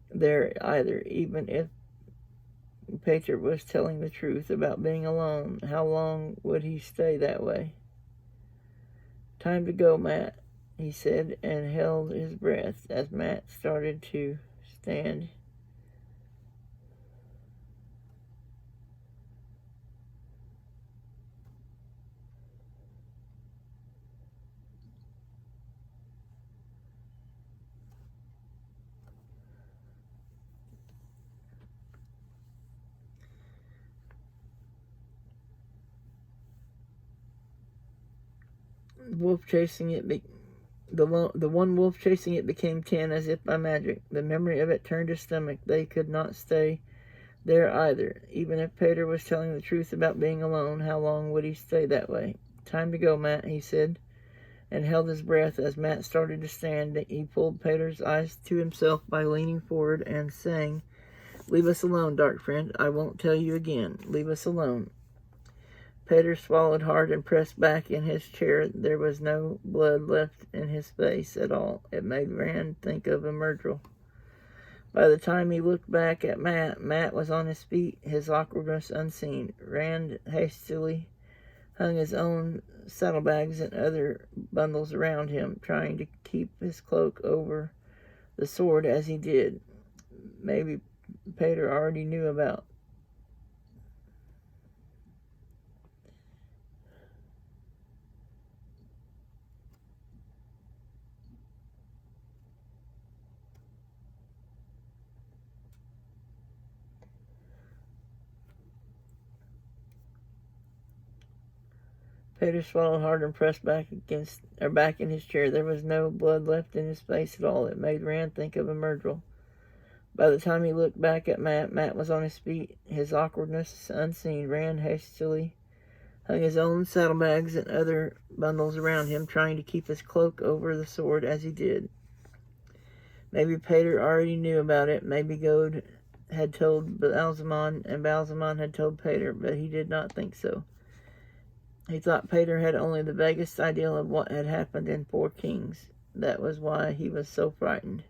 there either, even if Peter was telling the truth about being alone. How long would he stay that way? Time to go, Matt, he said, and held his breath as Matt started to stand. Wolf chasing it the one wolf chasing it became 10, as if by magic. The memory of it turned his stomach. They could not stay there either, even if Peter was telling the truth about being alone. How long would he stay that way? Time to go, Matt, he said, and held his breath as Matt started to stand. He pulled Peter's eyes to himself by leaning forward and saying, "Leave us alone, dark friend. I won't tell you again. Leave us alone." Peter swallowed hard and pressed back in his chair. There was no blood left in his face at all. It made Rand think of a murderer. By the time he looked back at Matt was on his feet, his awkwardness unseen. Rand hastily hung his own saddlebags and other bundles around him, trying to keep his cloak over the sword as he did. Maybe Peter already knew about Peter swallowed hard and pressed back in his chair. There was no blood left in his face at all. It made Rand think of a murderer. By the time he looked back at Matt was on his feet, his awkwardness unseen. Rand hastily hung his own saddlebags and other bundles around him, trying to keep his cloak over the sword as he did. Maybe Peter already knew about it. Maybe Gode had told Balsamon, and Balsamon had told Peter, but he did not think so. He thought Peter had only the vaguest idea of what had happened in Four Kings. That was why he was so frightened.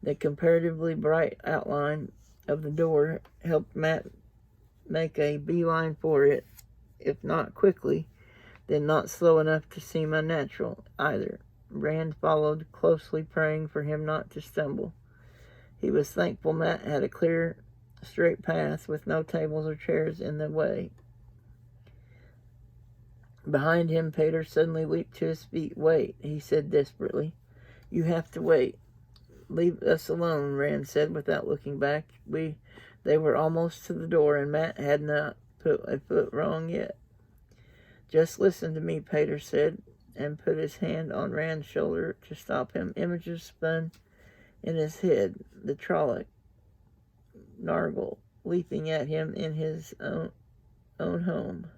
The comparatively bright outline of the door helped Matt make a beeline for it, if not quickly, then not slow enough to seem unnatural either. Rand followed closely, praying for him not to stumble. He was thankful Matt had a clear, straight path with no tables or chairs in the way. Behind him, Peter suddenly leaped to his feet. "Wait," he said desperately. "You have to wait." "Leave us alone," Rand said without looking back. They were almost to the door, and Matt had not put a foot wrong yet. "Just listen to me," Peter said, and put his hand on Rand's shoulder to stop him. Images spun in his head. The Trolloc, Nargle, leaping at him in his own home.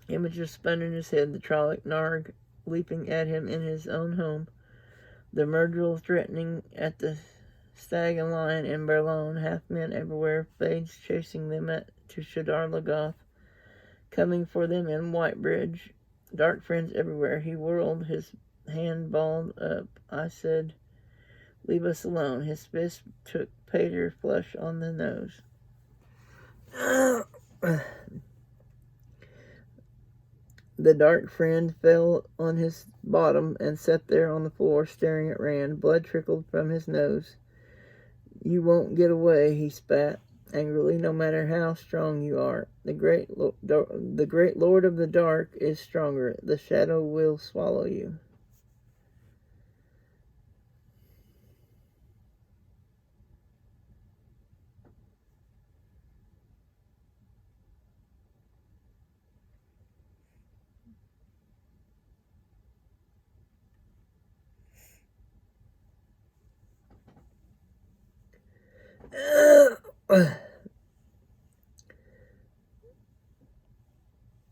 Images spun in his head. The Trolloc, Narg, leaping at him in his own home. The Murdrel threatening at the Stag and Lion in Berlone. Half-men everywhere. Fades chasing them to Shadar Logoth. Coming for them in Whitebridge. Dark friends everywhere. He whirled, his hand balled up. I said, "Leave us alone." His fist took Peter flush on the nose. The dark friend fell on his bottom and sat there on the floor staring at Rand. Blood trickled from his nose. "You won't get away," he spat angrily, "no matter how strong you are. The great Lord of the Dark is stronger. The shadow will swallow you."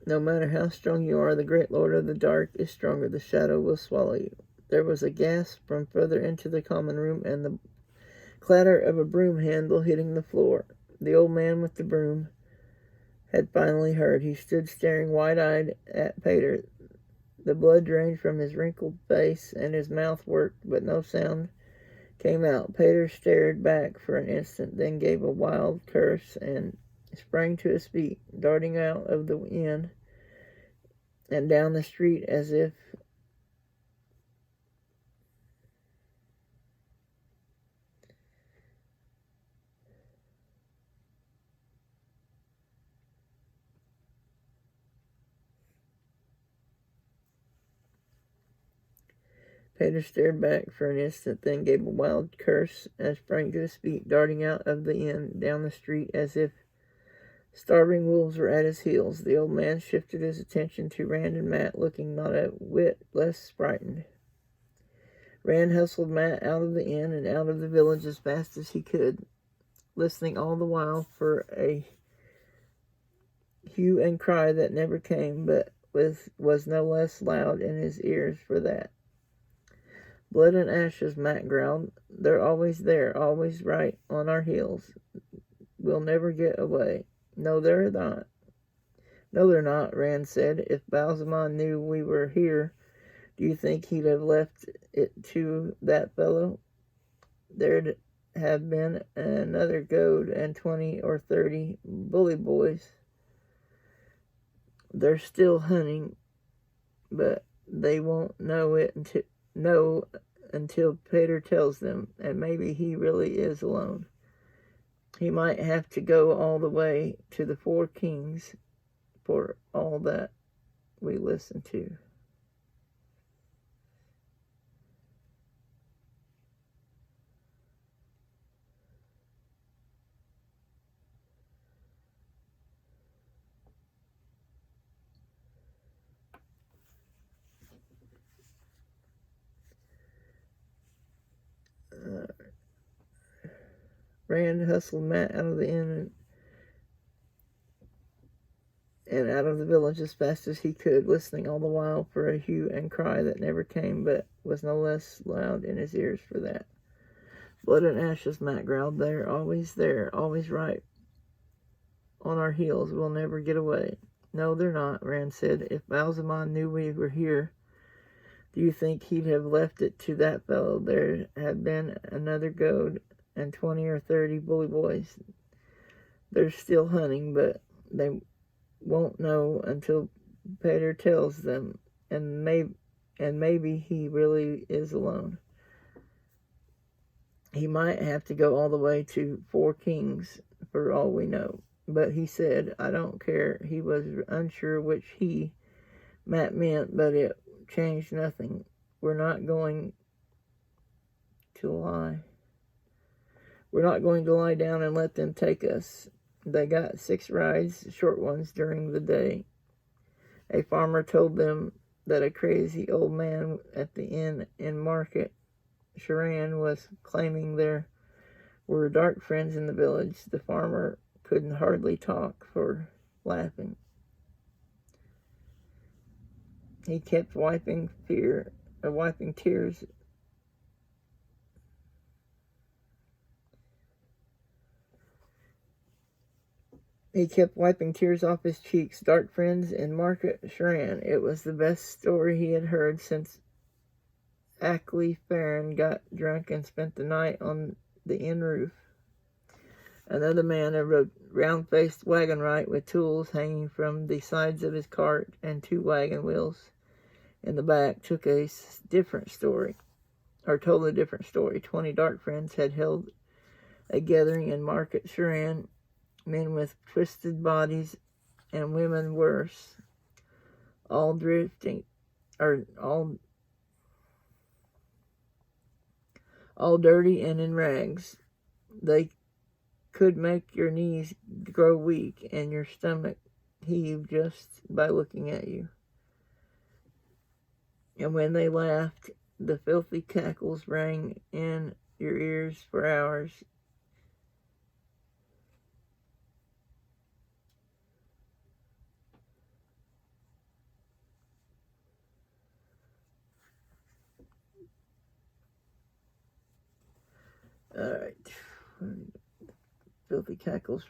"No matter how strong you are, the great Lord of the Dark is stronger. The shadow will swallow you." There was a gasp from further into the common room and the clatter of a broom handle hitting the floor. The old man with the broom had finally heard. He stood staring wide-eyed at Pater. The blood drained from his wrinkled face and his mouth worked, but no sound came out. Pater stared back for an instant, then gave a wild curse and sprang to his feet, darting out of the inn and down the street as if Pater stared back for an instant, then gave a wild curse and sprang to his feet, darting out of the inn down the street as if starving wolves were at his heels. The old man shifted his attention to Rand and Matt, looking not a whit less frightened. Rand hustled Matt out of the inn and out of the village as fast as he could, listening all the while for a hue and cry that never came, but was no less loud in his ears for that. "Blood and ashes," Matt growled. "They're always there, always right on our heels. We'll never get away." "No, they're not." "No, they're not," Rand said. "If Balsamon knew we were here, do you think he'd have left it to that fellow? There'd have been another goad and 20 or 30 bully boys. They're still hunting, but they won't know until Pater tells them, and maybe he really is alone. He might have to go all the way to the Four Kings for all that we listen to." Rand hustled Matt out of the inn and out of the village as fast as he could, listening all the while for a hue and cry that never came, but was no less loud in his ears for that. "Blood and ashes," Matt growled. "They're always there, always right on our heels. We'll never get away." "No, they're not," Rand said. "If Balsamon knew we were here, do you think he'd have left it to that fellow? There had been another goad and 20 or 30 bully boys. They're still hunting, but they won't know until Pater tells them, and maybe he really is alone. He might have to go all the way to Four Kings for all we know." But he said, "I don't care." He was unsure which he, Matt, meant, but it changed nothing. We're not going to lie down and let them take us. They got 6 rides, short ones, during the day. A farmer told them that a crazy old man at the inn in Market Sharan was claiming there were dark friends in the village. The farmer couldn't hardly talk for laughing. He kept wiping tears. He kept wiping tears off his cheeks. Dark friends in Market Sharan. It was the best story he had heard since Ackley Farron got drunk and spent the night on the inn roof. Another man, a round-faced wagon-right with tools hanging from the sides of his cart and 2 wagon wheels in the back, told a different story. 20 dark friends had held a gathering in Market Sharan, men with twisted bodies and women worse, all drifting, or all dirty and in rags. They could make your knees grow weak and your stomach heave just by looking at you. And when they laughed, the filthy cackles rang in your ears for hours. All right. Filthy cackles.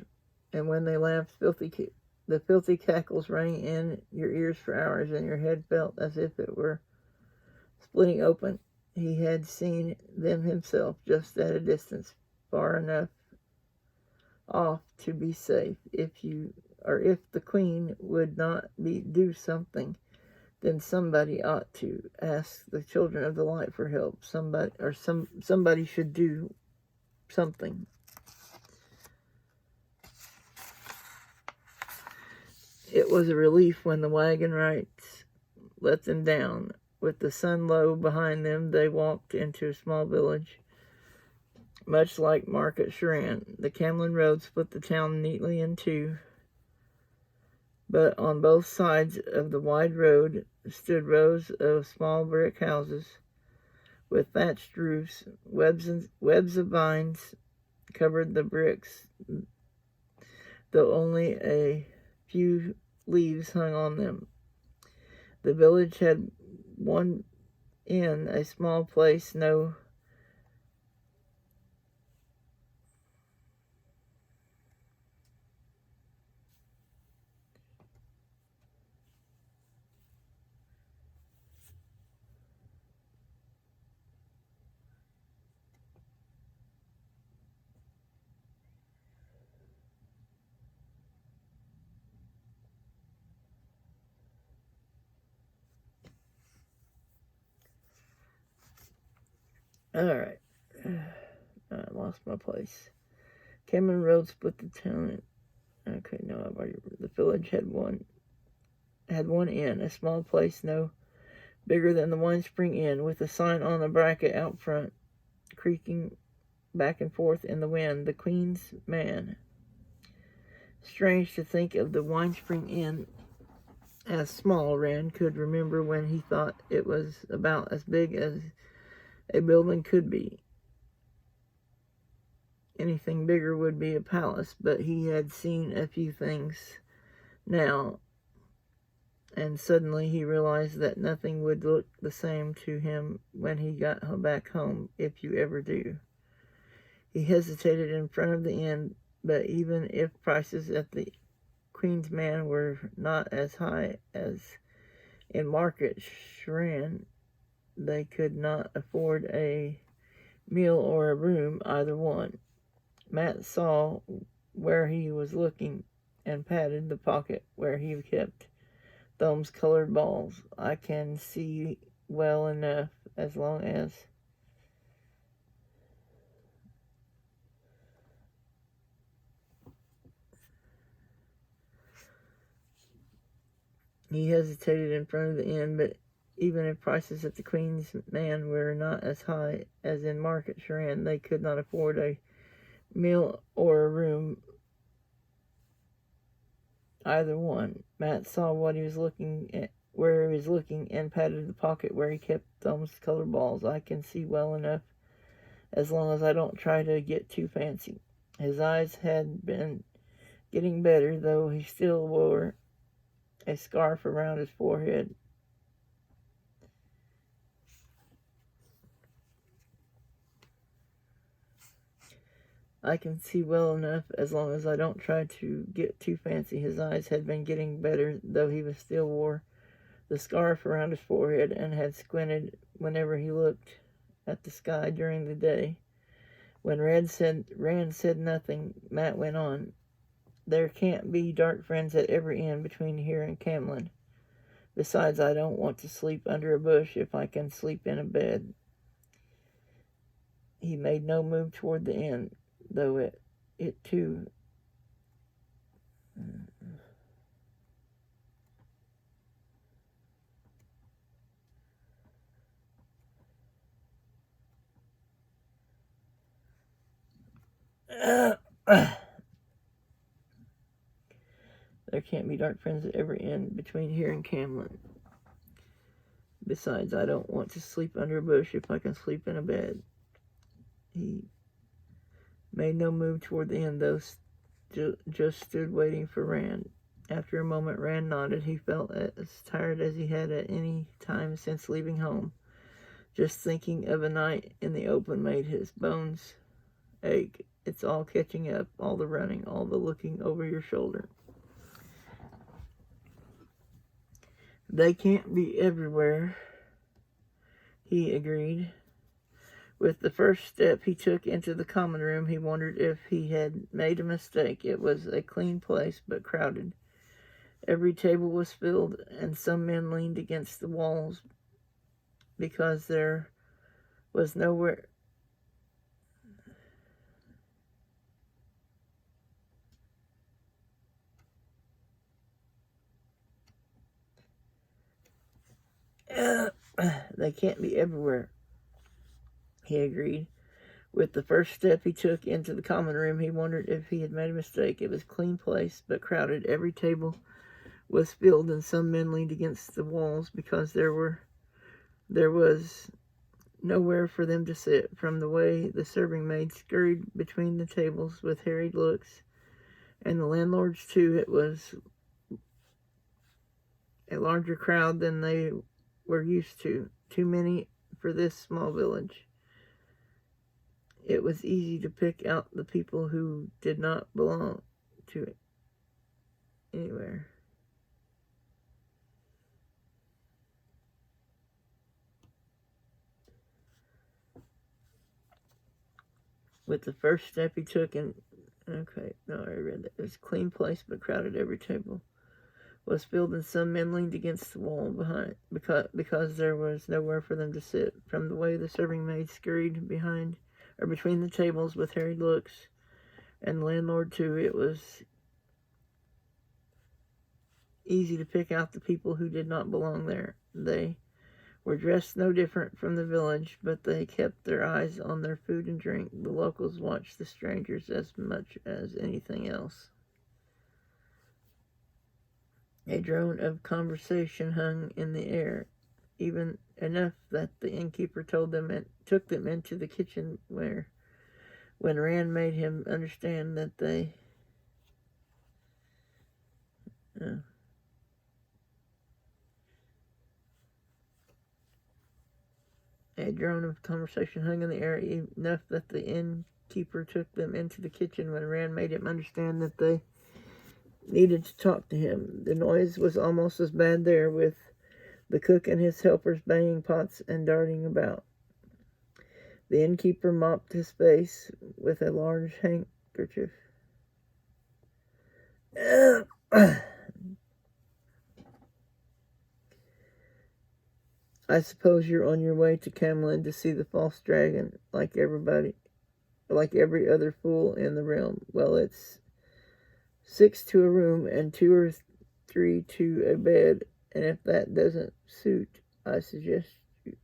And when they laughed, the filthy cackles rang in your ears for hours, and your head felt as if it were splitting open. He had seen them himself, just at a distance, far enough off to be safe. If the Queen would not do something, then somebody ought to ask the children of the light for help. Somebody should do something. It was a relief when the wagon rights let them down. With the sun low behind them, they walked into a small village, much like Market Sharan. The Camlin Road split the town neatly in two, but on both sides of the wide road stood rows of small brick houses with thatched roofs. Webs of vines covered the bricks, though only a few leaves hung on them. The village had one inn, a small place, Alright. I lost my place. Cameron Road split the town. Okay, no, I've already. The village had one inn, a small place no bigger than the Wine Spring Inn, with a sign on a bracket out front, creaking back and forth in the wind. The Queen's Man. Strange to think of the Wine Spring Inn as small. Rand could remember when he thought it was about as big as a building could be. Anything bigger would be a palace, but he had seen a few things now, and suddenly he realized that nothing would look the same to him when he got back home, if you ever do. He hesitated in front of the inn, but even if prices at the Queen's Man were not as high as in Market Sharan, they could not afford a meal or a room, either one. Matt saw where he was looking and patted the pocket where he kept Thumb's colored balls. I can see well enough as long as he hesitated in front of the inn, but even if prices at the Queen's Man were not as high as in Market Sharan, they could not afford a meal or a room, either one. Matt saw what he was looking at, where he was looking, and patted the pocket where he kept Thumb's colored balls. I can see well enough as long as I don't try to get too fancy. His eyes had been getting better, though he still wore a scarf around his forehead. I can see well enough as long as I don't try to get too fancy. His eyes had been getting better, though he still wore the scarf around his forehead and had squinted whenever he looked at the sky during the day. When Rand said nothing, Matt went on. There can't be dark friends at every inn between here and Camlin. Besides, I don't want to sleep under a bush if I can sleep in a bed. He made no move toward the inn, though it too. There can't be dark friends at every inn between here and Camlin. Besides, I don't want to sleep under a bush if I can sleep in a bed. He made no move toward the inn, though just stood waiting for Rand. After a moment, Rand nodded. He felt as tired as he had at any time since leaving home. Just thinking of a night in the open made his bones ache. It's all catching up, all the running, all the looking over your shoulder. They can't be everywhere, he agreed. With the first step he took into the common room, he wondered if he had made a mistake. It was a clean place, but crowded. Every table was filled, and some men leaned against the walls because there was nowhere. They can't be everywhere, he agreed. With the first step he took into the common room, he wondered if he had made a mistake. It was a clean place, but crowded. Every table was filled, and some men leaned against the walls because there was nowhere for them to sit. From the way the serving maids scurried between the tables with harried looks, and the landlords too, it was a larger crowd than they were used to. Too many for this small village. It was easy to pick out the people who did not belong to anywhere. With the first step he took I read that. It was a clean place, but crowded. Every table was filled, and some men leaned against the wall behind because there was nowhere for them to sit. From the way the serving maids scurried behind or between the tables with harried looks, and the landlord too, it was easy to pick out the people who did not belong there. They were dressed no different from the village, but they kept their eyes on their food and drink. The locals watched the strangers as much as anything else. A drone of conversation hung in the air, even enough that the innkeeper took them into the kitchen when Rand made him understand that they a drone of conversation hung in the air, enough that the innkeeper took them into the kitchen when Rand made him understand that they needed to talk to him. The noise was almost as bad there, with the cook and his helpers banging pots and darting about. The innkeeper mopped his face with a large handkerchief. I suppose you're on your way to Camelin to see the false dragon, like every other fool in the realm. Well, it's 6 to a room and 2 or 3 to a bed, and if that doesn't suit, I suggest you.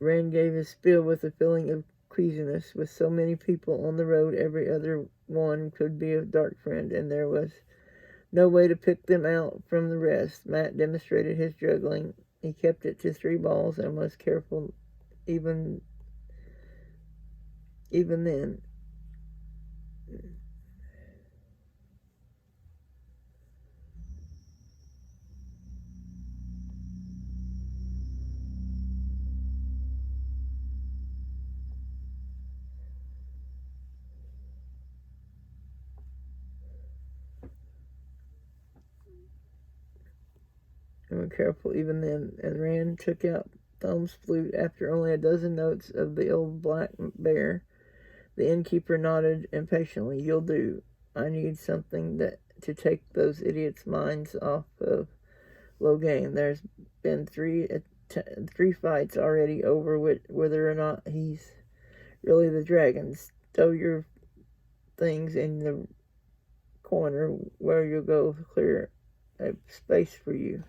Rand gave his spiel with a feeling of queasiness. With so many people on the road, every other one could be a dark friend, and there was no way to pick them out from the rest. Matt demonstrated his juggling. He kept it to 3 balls and was careful even then. and were careful even then, and Rand took out Thumb's flute after only a dozen notes of the old black bear. The innkeeper nodded impatiently. "You'll do. I need something to take those idiots' minds off of low game. There's been three fights already over whether or not he's really the dragon. Stow your things in the corner where you'll go clear a space for you.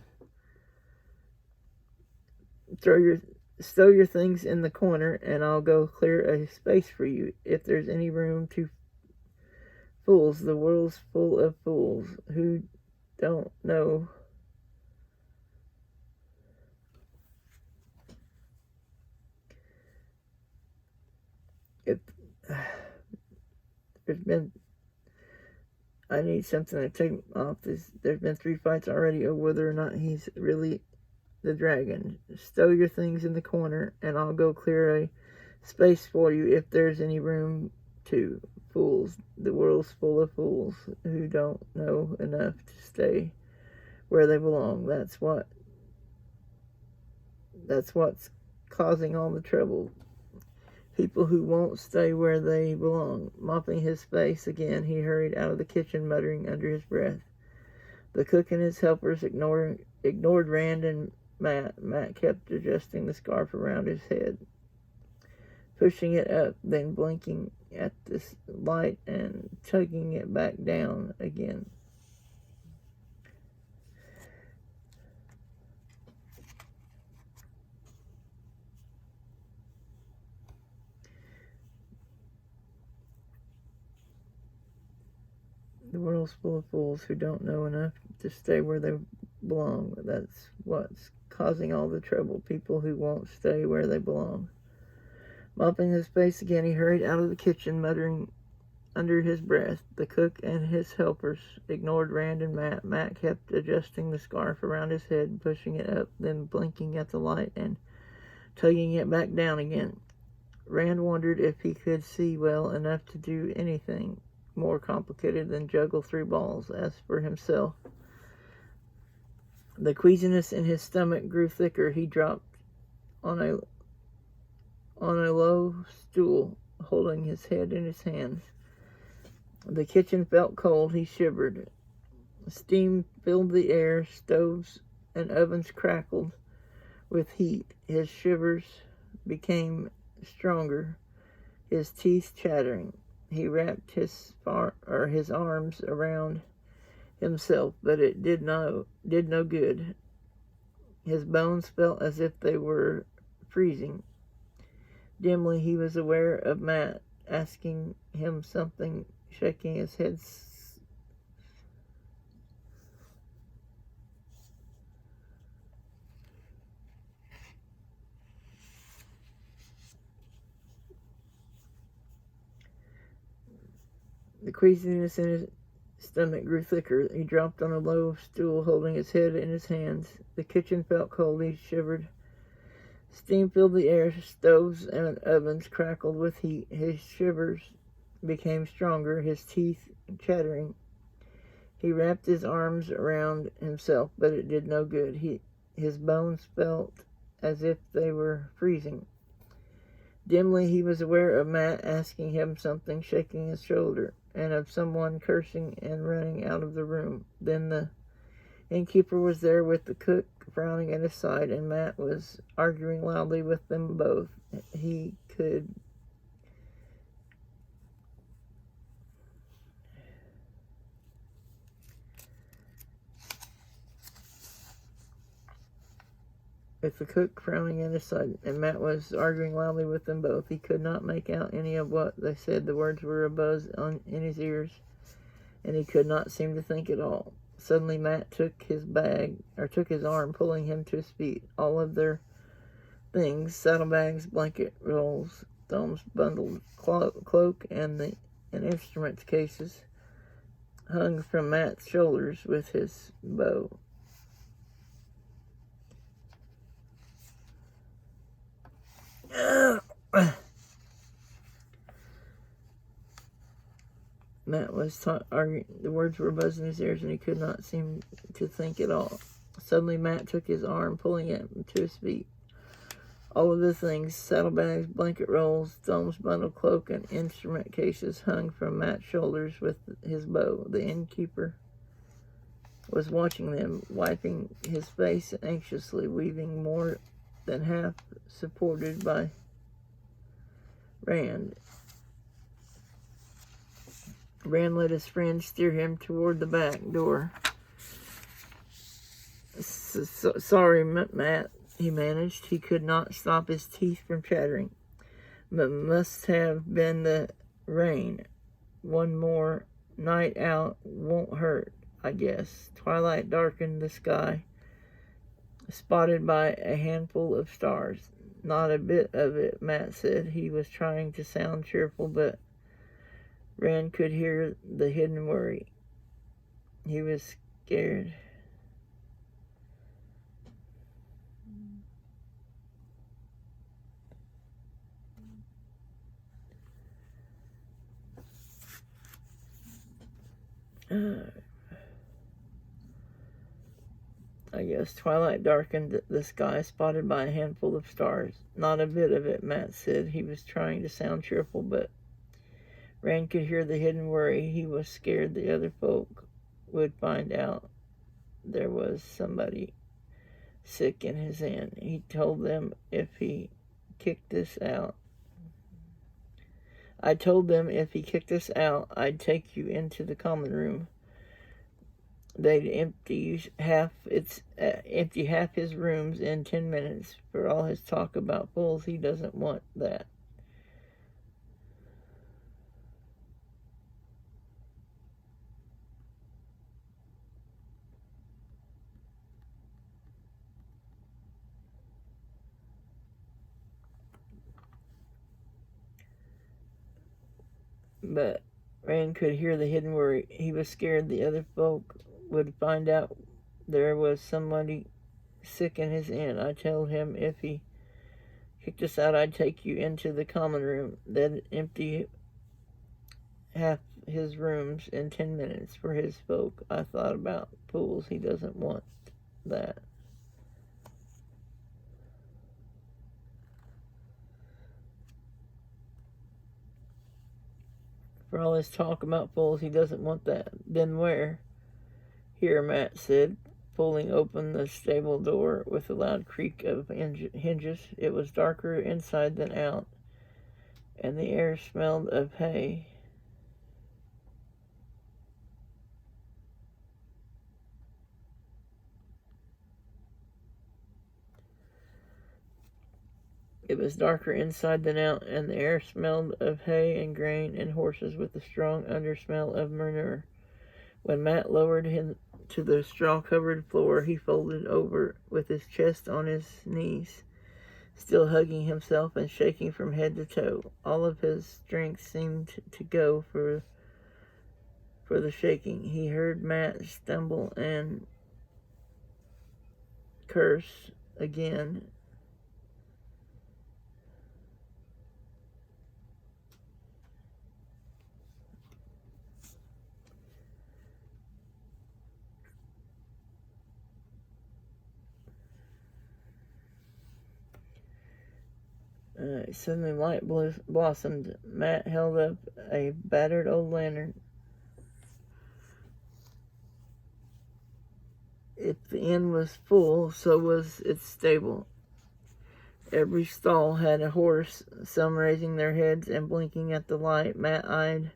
Stow your things in the corner, and I'll go clear a space for you. If there's any room to fools, the world's full of fools who don't know." If there's been, I need something to take off this. There's been 3 fights already over whether or not he's really the dragon. Stow your things in the corner, and I'll go clear a space for you if there's any room to. Fools, the world's full of fools who don't know enough to stay where they belong. That's what's causing all the trouble. People who won't stay where they belong. Mopping his face again, he hurried out of the kitchen, muttering under his breath. The cook and his helpers ignored Rand and Matt. Matt kept adjusting the scarf around his head, pushing it up, then blinking at this light and tugging it back down again. The world's full of fools who don't know enough to stay where they belong. That's what's causing all the trouble. People who won't stay where they belong. Mopping his face again, he hurried out of the kitchen, muttering under his breath. The cook and his helpers ignored Rand and Matt. Matt kept adjusting the scarf around his head, pushing it up, then blinking at the light and tugging it back down again. Rand wondered if he could see well enough to do anything more complicated than juggle 3 balls. As for himself, the queasiness in his stomach grew thicker. He dropped on a low stool, holding his head in his hands. The kitchen felt cold. He shivered. Steam filled the air. Stoves and ovens crackled with heat. His shivers became stronger, his teeth chattering. He wrapped his arms around himself, but it did no good. His bones felt as if they were freezing. Dimly, he was aware of Matt asking him something, shaking his head. The queasiness in his stomach grew thicker. He dropped on a low stool, holding his head in his hands. The kitchen felt cold. He shivered. Steam filled the air. Stoves and ovens crackled with heat. His shivers became stronger, his teeth chattering. He wrapped his arms around himself, but it did no good. His bones felt as if they were freezing. Dimly, he was aware of Matt asking him something, shaking his shoulder, and of someone cursing and running out of the room. Then the innkeeper was there with the cook frowning at his side, and Matt was arguing loudly with them both. With the cook frowning at his side, and Matt was arguing loudly with them both. He could not make out any of what they said. The words were a buzz in his ears, and he could not seem to think at all. Suddenly, Matt took his arm, pulling him to his feet. All of their things, saddlebags, blanket rolls, Thumb's bundled cloak, and instruments cases, hung from Matt's shoulders with his bow. Matt was arguing. The words were buzzing in his ears, and he could not seem to think at all. Suddenly, Matt took his arm, pulling him to his feet. All of the things, saddlebags, blanket rolls, Thumb's bundle cloak, and instrument cases hung from Matt's shoulders with his bow. The innkeeper was watching them, wiping his face anxiously, weaving more than half supported by Rand. Rand let his friend steer him toward the back door. Sorry, Matt, he managed. He could not stop his teeth from chattering. But must have been the rain. One more night out won't hurt, I guess. Twilight darkened the sky, spotted by a handful of stars. Not a bit of it, Matt said. He was trying to sound cheerful, but Rand could hear the hidden worry. He was scared. I guess twilight darkened the sky, spotted by a handful of stars. Not a bit of it, Matt said. He was trying to sound cheerful, but Rand could hear the hidden worry. He was scared the other folk would find out there was somebody sick in his inn. He told them if he kicked us out, I'd take you into the common room. They'd empty half his rooms in 10 minutes. For all his talk about fools, he doesn't want that. But Rand could hear the hidden worry. He was scared the other folk would find out there was somebody sick in his inn. I told him if he kicked us out, I'd take you into the common room. They'd empty half his rooms in 10 minutes for his folk. I thought about fools. He doesn't want that. For all his talk about fools, he doesn't want that. Then where? Here, Matt said, pulling open the stable door with a loud creak of hinges. It was darker inside than out, and the air smelled of hay. It was darker inside than out, and the air smelled of hay and grain and horses with a strong undersmell of manure. When Matt lowered him to the straw-covered floor, he folded over with his chest on his knees, still hugging himself and shaking from head to toe. All of his strength seemed to go for the shaking. He heard Matt stumble and curse again. Suddenly light blossomed. Matt held up a battered old lantern. If the inn was full, so was its stable. Every stall had a horse, some raising their heads and blinking at the light. Matt eyed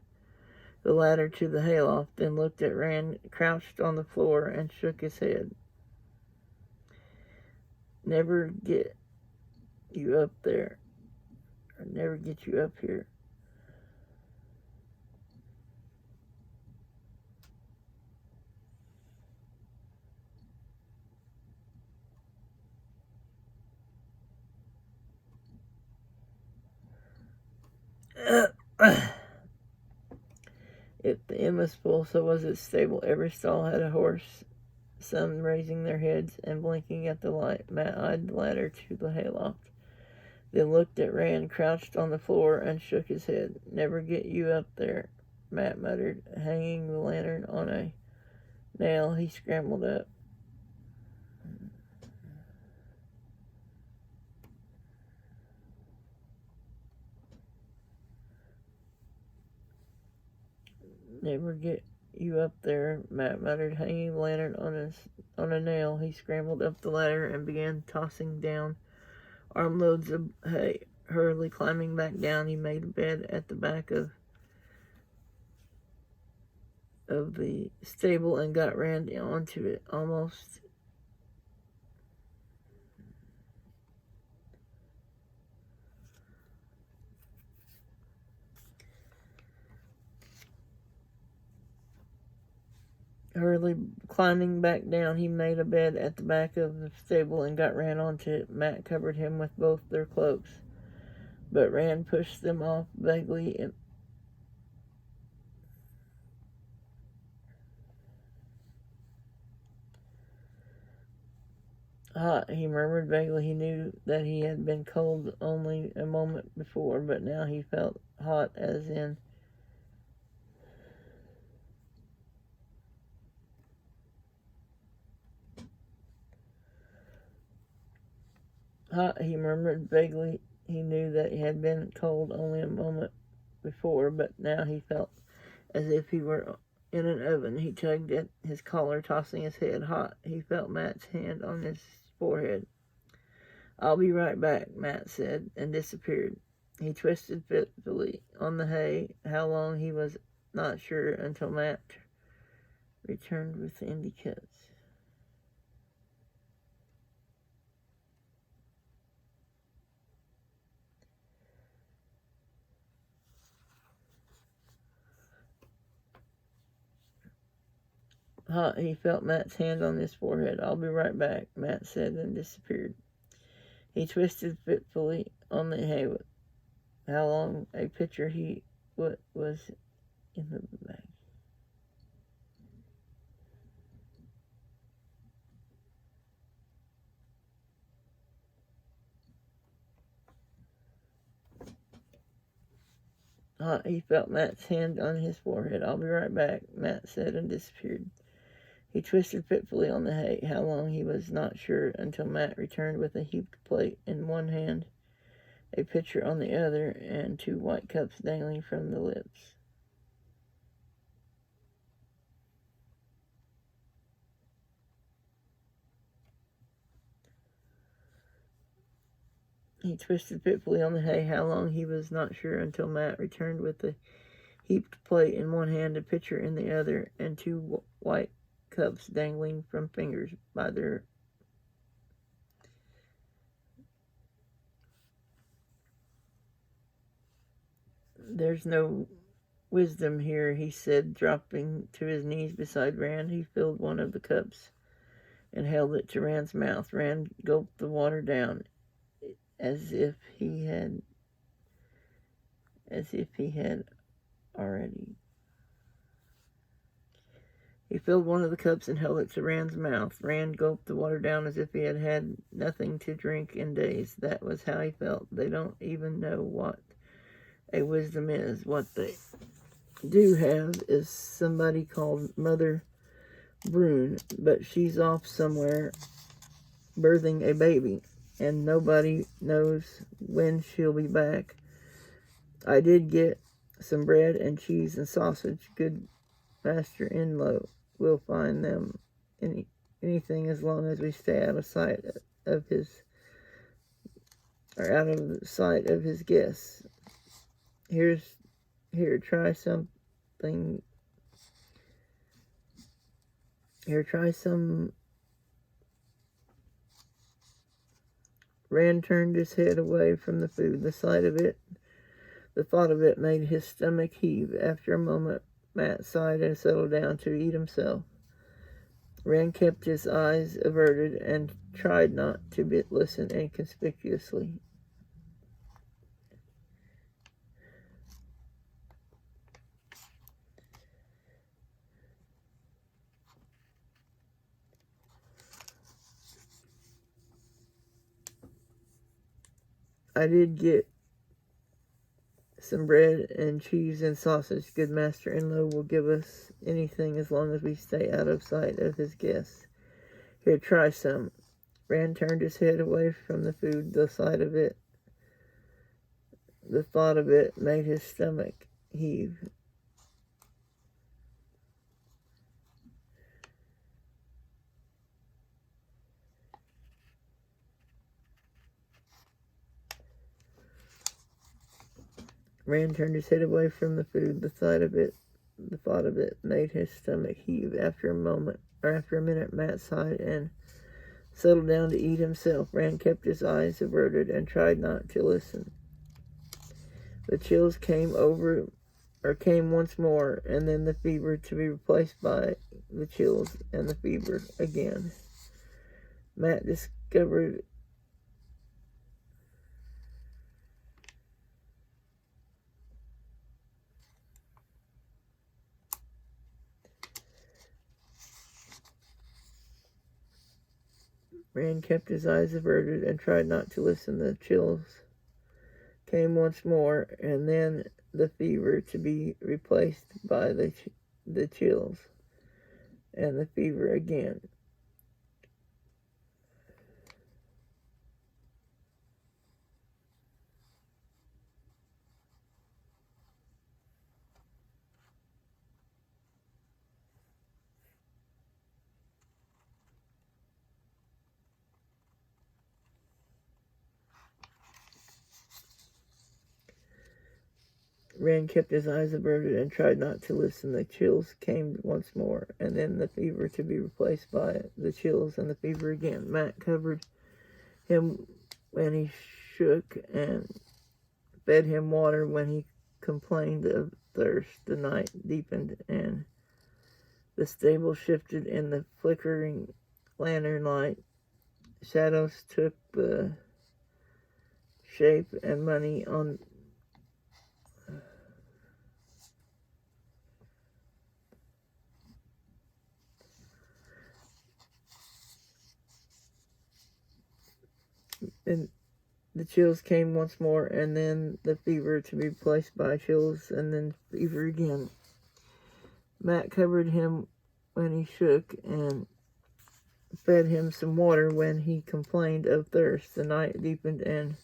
the ladder to the hayloft, then looked at Rand, crouched on the floor, and shook his head. Never get you up there. Or never get you up here. If the inn was full, so was its stable. Every stall had a horse, some raising their heads and blinking at the light. Matt eyed the ladder to the hayloft, then looked at Rand, crouched on the floor, and shook his head. Never get you up there, Matt muttered. Hanging the lantern on a nail, he scrambled up. Never get you up there, Matt muttered, hanging the lantern on a nail. He scrambled up the ladder and began tossing down armloads of hay. Hurriedly climbing back down, he made a bed at the back of the stable and got Randy onto it. Almost hurriedly climbing back down, he made a bed at the back of the stable and got Rand onto it. Matt covered him with both their cloaks, but Rand pushed them off vaguely and hot, he murmured vaguely. He knew that he had been cold only a moment before, but now he felt hot as in hot, he murmured vaguely. He knew that he had been cold only a moment before, but now he felt as if he were in an oven. He tugged at his collar, tossing his head. Hot, he felt Matt's hand on his forehead. I'll be right back, Matt said, and disappeared. He twisted fitfully on the hay. How long, he was not sure, until Matt returned with the empty cups. Hot, he felt Matt's hand on his forehead. I'll be right back, Matt said, and disappeared. He twisted fitfully on the hay. How long, a pitcher he was in the bag. Hot, he felt Matt's hand on his forehead. I'll be right back, Matt said, and disappeared. He twisted fitfully on the hay. How long, he was not sure, until Matt returned with a heaped plate in one hand, a pitcher on the other, and 2 white cups dangling from the lips. He twisted fitfully on the hay. How long, he was not sure, until Matt returned with a heaped plate in one hand, a pitcher in the other, and 2 white cups dangling from fingers by their There's no wisdom here, he said, dropping to his knees beside Rand. He filled one of the cups and held it to Rand's mouth. Rand gulped the water down as if he had already. He filled one of the cups and held it to Rand's mouth. Rand gulped the water down as if he had had nothing to drink in days. That was how he felt. They don't even know what a wisdom is. What they do have is somebody called Mother Brune, but she's off somewhere birthing a baby, and nobody knows when she'll be back. I did get some bread and cheese and sausage. Good Master Inlow will find them anything as long as we stay out of sight of his guests. Here, try something. Here, try some. Rand turned his head away from the food. The thought of it made his stomach heave. After a moment, Matt sighed and settled down to eat himself. Rand kept his eyes averted and tried not to listen inconspicuously. I did get some bread and cheese and sausage. Good Master Inlow will give us anything as long as we stay out of sight of his guests. Here, try some. Rand turned his head away from the food. The thought of it made his stomach heave. Rand turned his head away from the food. The thought of it made his stomach heave. After a minute, Matt sighed and settled down to eat himself. Rand kept his eyes averted and tried not to listen. The chills came once more, and then the fever, to be replaced by the chills and the fever again. Matt discovered Rand kept his eyes averted and tried not to listen. The chills came once more, and then the fever, to be replaced by the chills and the fever again. Rand kept his eyes averted and tried not to listen. The chills came once more, and then the fever, to be replaced by the chills and the fever again. Matt covered him when he shook and fed him water when he complained of thirst. The night deepened, and the stable shifted in the flickering lantern light. Shadows took the shape and money on and the chills came once more, and then the fever, to be replaced by chills and then fever again. Matt covered him when he shook and fed him some water when he complained of thirst. The night deepened, and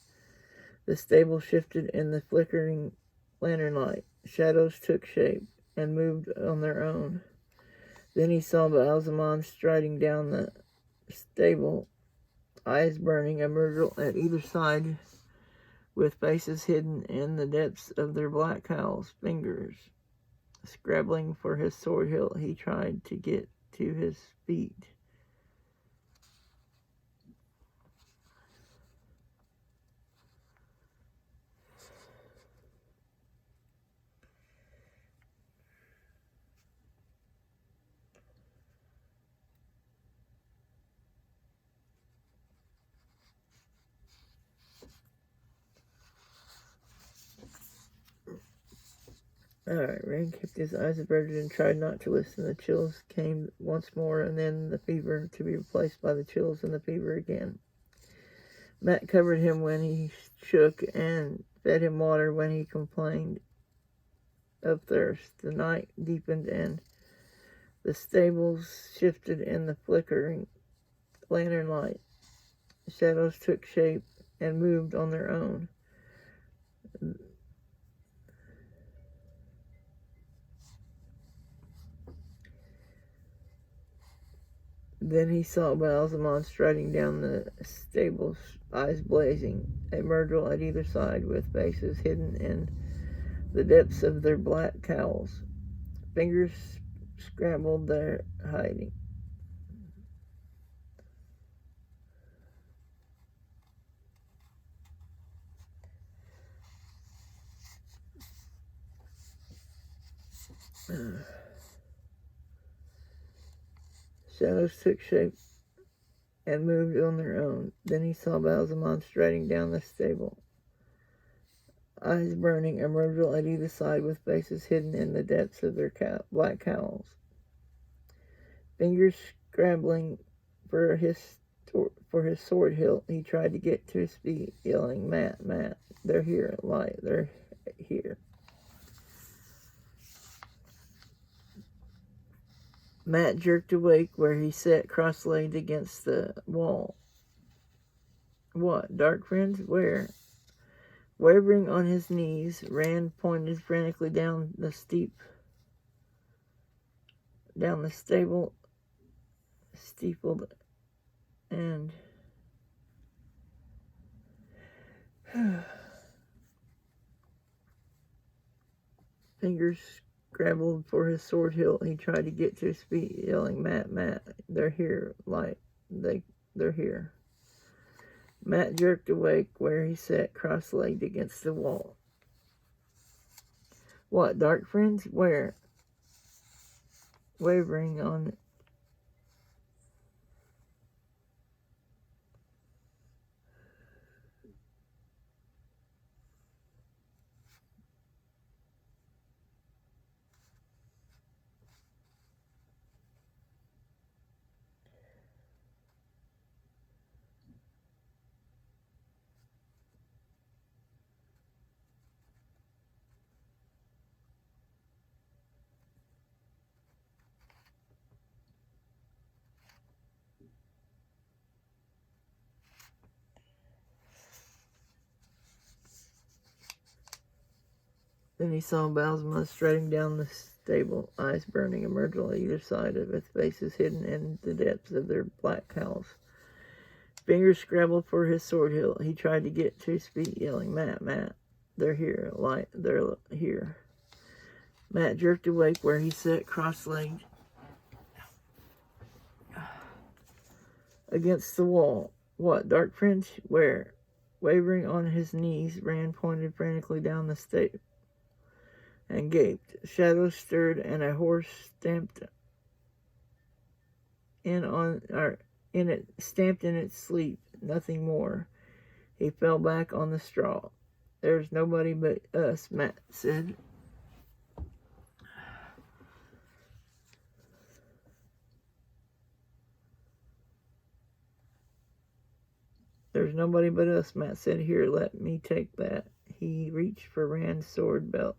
the stable shifted in the flickering lantern light. Shadows took shape and moved on their own. Then he saw Baalzamon striding down the stable, eyes burning, a myrtle at either side, with faces hidden in the depths of their black cowls. Fingers scrabbling for his sword hilt, he tried to get to his feet. Alright, Rand kept his eyes averted and tried not to listen. The chills came once more, and then the fever, to be replaced by the chills and the fever again. Matt covered him when he shook and fed him water when he complained of thirst. The night deepened, and the stables shifted in the flickering lantern light. Shadows took shape and moved on their own. Then he saw Baalzamon striding down the stables, eyes blazing, a myrtle at either side, with faces hidden in the depths of their black cowls. Fingers scrabbled their hiding. Shadows took shape and moved on their own. Then he saw Baalzamon striding down the stable, eyes burning, a myrtle at either side, with faces hidden in the depths of their black cowls. Fingers scrabbling for his sword hilt, he tried to get to his feet, yelling, "Matt, Matt, they're here, light, they're here." Matt jerked awake where he sat cross-legged against the wall. "What, dark friends? Where?" Wavering on his knees, Rand pointed frantically down the steepled, and Fingers scrabbled for his sword hilt. He tried to get to his feet, yelling, "Matt, Matt, they're here, they're here." Matt jerked awake where he sat cross-legged against the wall. "What, dark friends? Where?" Wavering on Then he saw Bowsma striding down the stable, eyes burning, emerge on either side of its faces hidden in the depths of their black cowls. Fingers scrabbled for his sword hilt. He tried to get to his feet, yelling, "Matt, Matt, they're here, they're here." Matt jerked awake where he sat cross-legged against the wall. "What, dark friends? Where?" Wavering on his knees, Rand pointed frantically down the stable and gaped. Shadows stirred, and a horse stamped in its sleep. Nothing more. He fell back on the straw. "There's nobody but us," Matt said. "There's nobody but us," Matt said. "Here, let me take that." He reached for Rand's sword belt,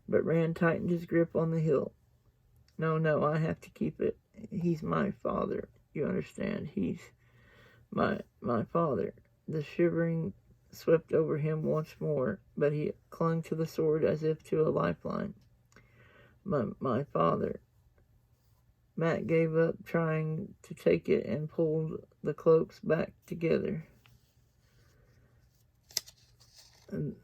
but Rand tightened his grip on the hilt. No, I have to keep it. He's my father. You understand? He's my father." The shivering swept over him once more, but he clung to the sword as if to a lifeline. My father. Matt gave up trying to take it and pulled the cloaks back together. And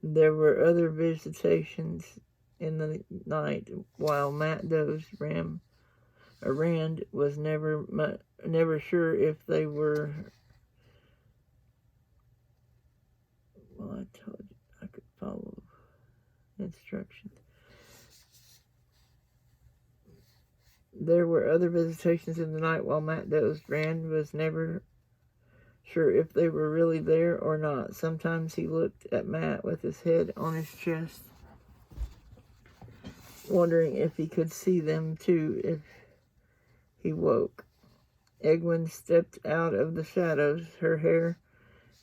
there were other visitations in the night while Matt dozed. Rand was never sure if they were. Well, I told you I could follow instructions. There were other visitations in the night while Matt dozed. Rand was never sure if they were really there or not. Sometimes he looked at Matt with his head on his chest, wondering if he could see them too if he woke. Egwene stepped out of the shadows, her hair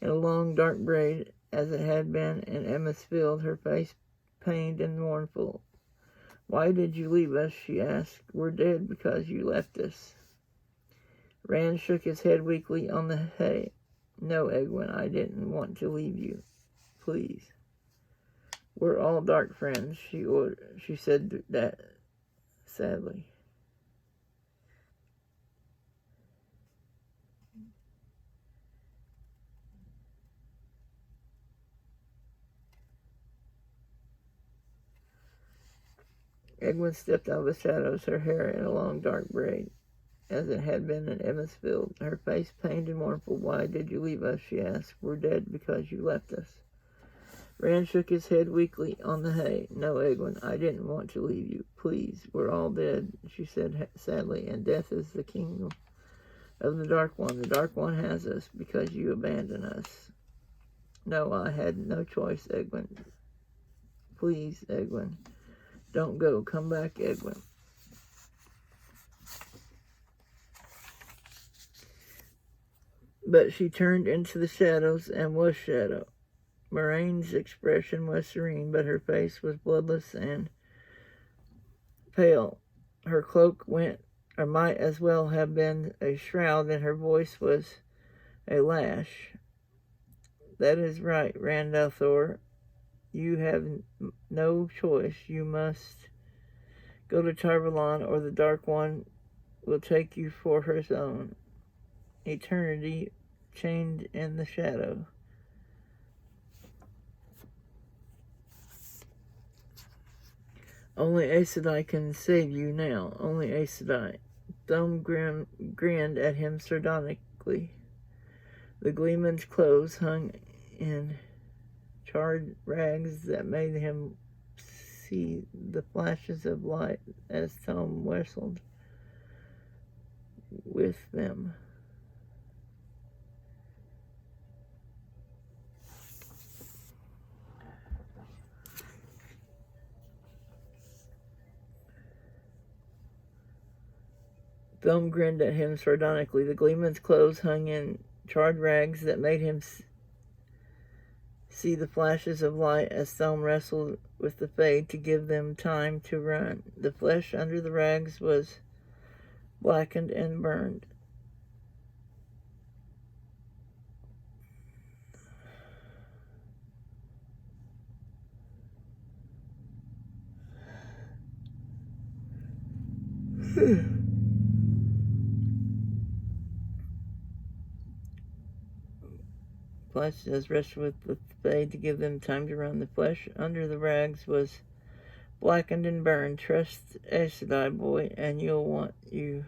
in a long dark braid as it had been in Emma's field, her face pained and mournful. "Why did you leave us?" she asked. "We're dead because you left us." Rand shook his head weakly on the hay. "No, Egwene, I didn't want to leave you. Please. We're all dark friends," she said that sadly. Egwene stepped out of the shadows, her hair in a long dark braid, as it had been in Emma's field, her face pained and mournful. "Why did you leave us?" she asked. "We're dead because you left us." Rand shook his head weakly on the hay. "No, Egwene, I didn't want to leave you. Please, we're all dead," she said sadly, "and death is the kingdom of the Dark One. The Dark One has us because you abandoned us." "No, I had no choice, Egwene. Please, Egwene. Don't go. Come back, Egwene." But she turned into the shadows and was shadow. Moraine's expression was serene, but her face was bloodless and pale. Her cloak might as well have been a shroud, and her voice was a lash. "That is right, Randalthor. You have no choice. You must go to Tarvalon, or the Dark One will take you for his own. Eternity chained in the shadow." Only Aes Sedai can save you now. Only Aes Sedai. Thumb grinned at him sardonically. The gleeman's clothes hung in charred rags that made him see the flashes of light as Tom wrestled with them. Thumb grinned at him sardonically. The gleeman's clothes hung in charred rags that made him see the flashes of light as Thumb wrestled with the Fade to give them time to run. The flesh under the rags was blackened and burned. Flesh as wrestled with the Fade to give them time to run. The flesh under the rags was blackened and burned. Trust Aes Sedai, boy, and you'll want you.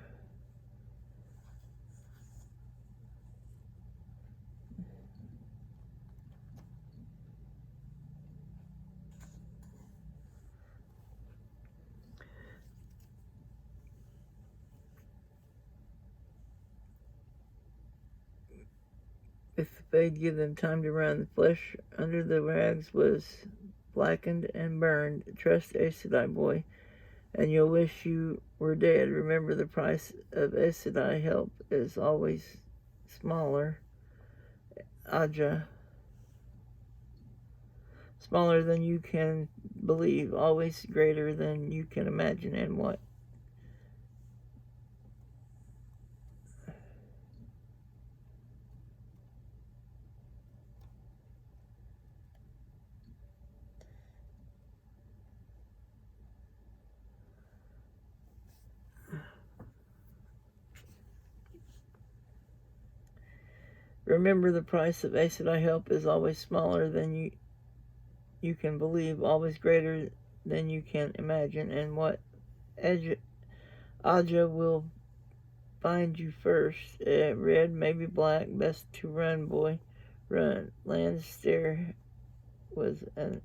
If the Fade give them time to run, the flesh under the rags was blackened and burned. Trust Aes Sedai, boy, and you'll wish you were dead. Remember, the price of Aes Sedai help is always smaller. Aja. Smaller than you can believe, always greater than you can imagine, and what? Remember, the price of Aes Sedai help is always smaller than you can believe, always greater than you can imagine, and what? Aja will find you first. Red, maybe black, best to run, boy. Run. Lannister was an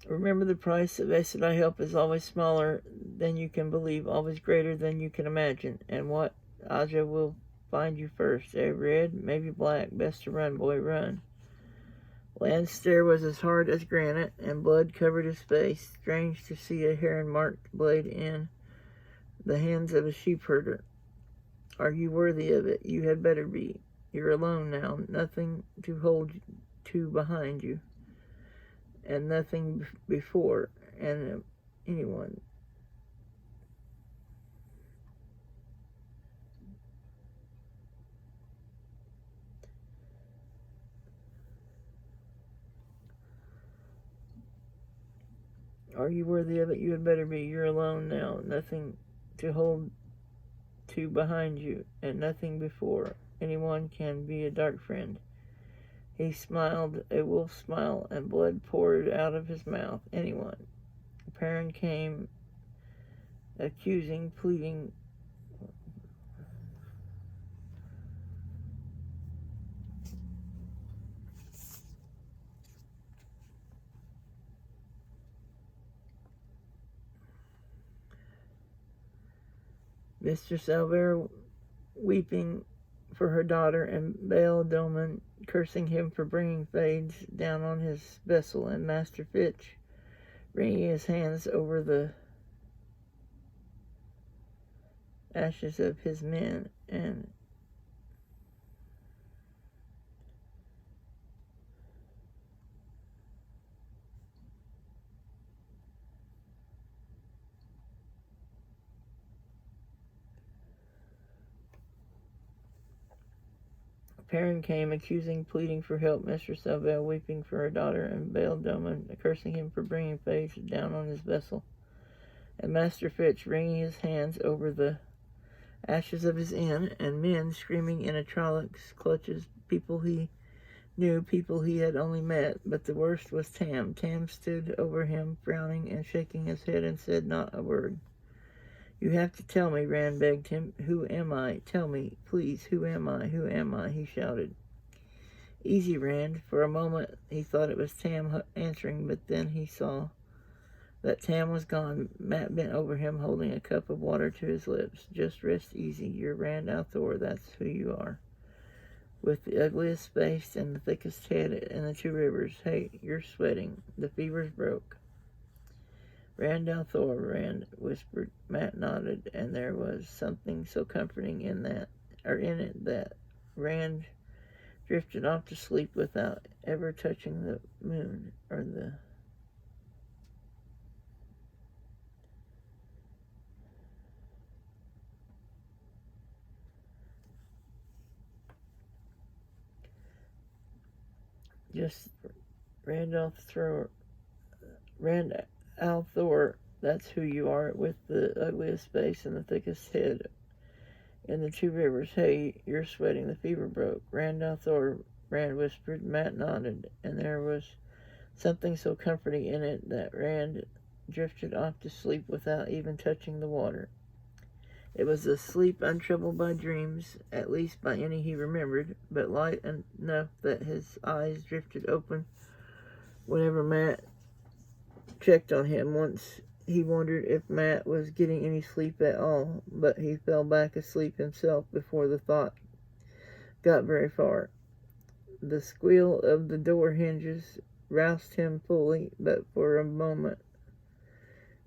Remember, the price of Aes Sedai help is always smaller than you can believe, always greater than you can imagine. And what? Aja will find you first. Red, maybe black, best to run, boy, run. Land's stare was as hard as granite, and blood covered his face. Strange to see a heron-marked blade in the hands of a sheepherder. Are you worthy of it? You had better be. You're alone now, nothing to hold to behind you, and nothing before, and anyone. Are you worthy of it? You had better be. You're alone now, nothing to hold to behind you, and nothing before. Anyone can be a dark friend. He smiled a wolf smile, and blood poured out of his mouth. Anyone. Perrin came, accusing, pleading. Mistress Alvera weeping for her daughter, and Bael Doman cursing him for bringing Fades down on his vessel, and Master Fitch wringing his hands over the ashes of his men, and Perrin came, accusing, pleading for help, Mistress Elvale weeping for her daughter, and Bail Doman cursing him for bringing Paige down on his vessel, and Master Fitch wringing his hands over the ashes of his inn, and men screaming in Atrolloch's clutches, people he knew, people he had only met. But the worst was Tam. Tam stood over him, frowning and shaking his head, and said not a word. "You have to tell me," Rand begged him. "Who am I? Tell me, please, who am I? Who am I?" he shouted. "Easy, Rand." For a moment he thought it was Tam answering, but then he saw that Tam was gone. Matt bent over him, holding a cup of water to his lips. "Just rest easy. You're Rand al'Thor, that's who you are. With the ugliest face and the thickest head in the two rivers. Hey, you're sweating. The fever's broke." "Rand al'Thor," Rand whispered. Matt nodded, and there was something so comforting in it that Rand drifted off to sleep without ever touching the moon or the just Rand al'Thor, that's who you are, with the ugliest face and the thickest head in the two rivers. Hey, you're sweating. The fever broke. "Rand al'Thor," Rand whispered. Matt nodded, and there was something so comforting in it that Rand drifted off to sleep without even touching the water. It was a sleep untroubled by dreams, at least by any he remembered, but light enough that his eyes drifted open whenever Matt checked on him. Once he wondered if Matt was getting any sleep at all, but he fell back asleep himself before the thought got very far. The squeal of the door hinges roused him fully, but for a moment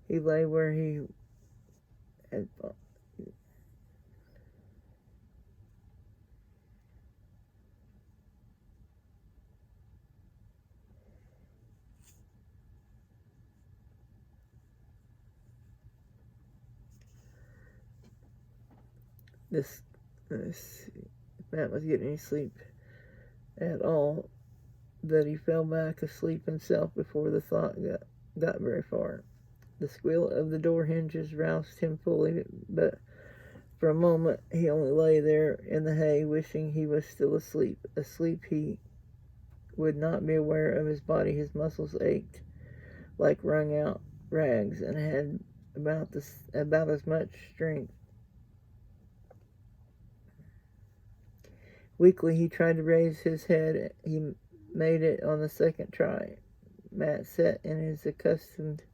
he lay where he had fallen. This Matt was getting any sleep at all, that he fell back asleep himself before the thought got very far. The squeal of the door hinges roused him fully, but for a moment he only lay there in the hay, wishing he was still asleep. Asleep he would not be aware of his body. His muscles ached like wrung out rags, and had about as much strength. Weakly he tried to raise his head. He made it on the second try. Matt sat in his accustomed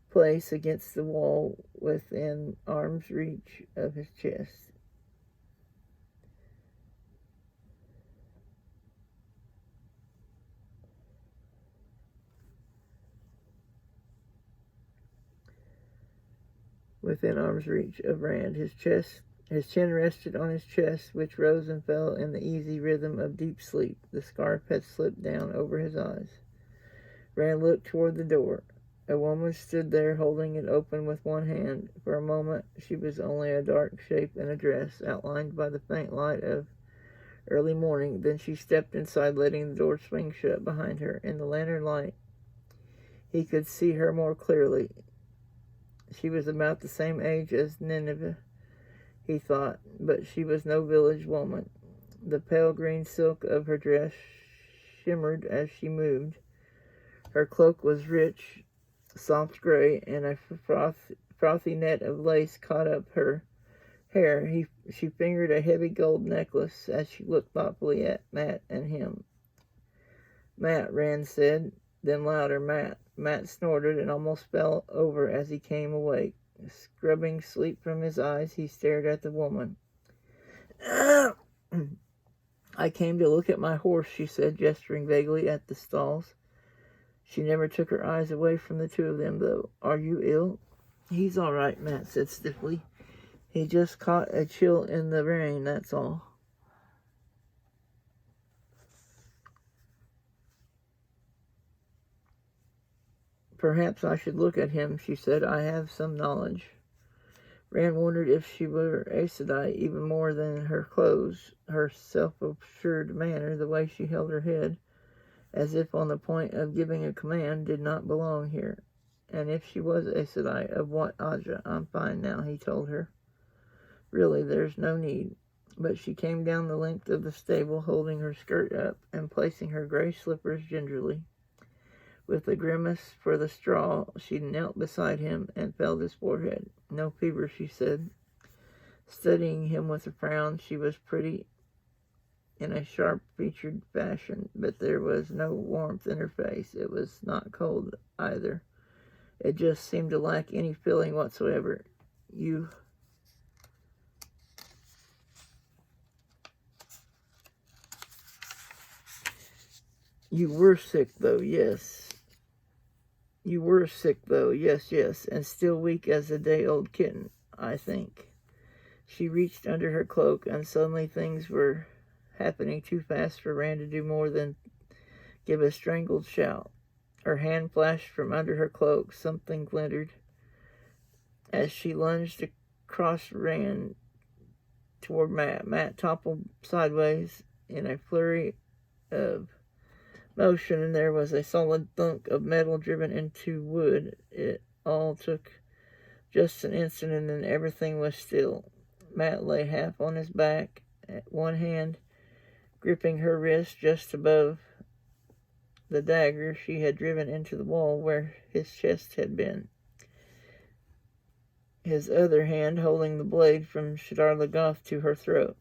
place against the wall within arm's reach of his chest. Within arm's reach of Rand, his chin rested on his chest, which rose and fell in the easy rhythm of deep sleep. The scarf had slipped down over his eyes. Rand looked toward the door. A woman stood there, holding it open with one hand. For a moment she was only a dark shape in a dress, outlined by the faint light of early morning. Then she stepped inside, letting the door swing shut behind her. In the lantern light he could see her more clearly. She was about the same age as Nineveh, he thought, but she was no village woman. The pale green silk of her dress shimmered as she moved. Her cloak was rich, soft gray, and a frothy net of lace caught up her hair. She fingered a heavy gold necklace as she looked thoughtfully at Matt and him. "Matt," Rand said, then louder, "Matt." Matt snorted and almost fell over as he came awake. Scrubbing sleep from his eyes, he stared at the woman. "I came to look at my horse," she said, gesturing vaguely at the stalls. She never took her eyes away from the two of them, though. "Are you ill?" "He's all right," Matt said stiffly. "He just caught a chill in the rain, that's all." "Perhaps I should look at him," she said. "I have some knowledge." Rand wondered if she were Aes Sedai even more than her clothes, her self-assured manner, the way she held her head, as if on the point of giving a command, did not belong here. And if she was Aes Sedai, of what Aja? I'm fine now, he told her. Really, there's no need. But she came down the length of the stable, holding her skirt up and placing her gray slippers gingerly. With a grimace for the straw, she knelt beside him and felt his forehead. No fever, she said, studying him with a frown. She was pretty in a sharp-featured fashion, but there was no warmth in her face. It was not cold either. It just seemed to lack any feeling whatsoever. You were sick, though, yes. You were sick, though, yes, and still weak as a day-old kitten, I think. She reached under her cloak, and suddenly things were happening too fast for Rand to do more than give a strangled shout. Her hand flashed from under her cloak. Something glinted as she lunged across Rand toward Matt. Matt toppled sideways in a flurry of motion, and there was a solid thunk of metal driven into wood. It all took just an instant, and then everything was still. Matt lay half on his back, one hand gripping her wrist just above the dagger she had driven into the wall where his chest had been. His other hand holding the blade from Shadar Logoth to her throat.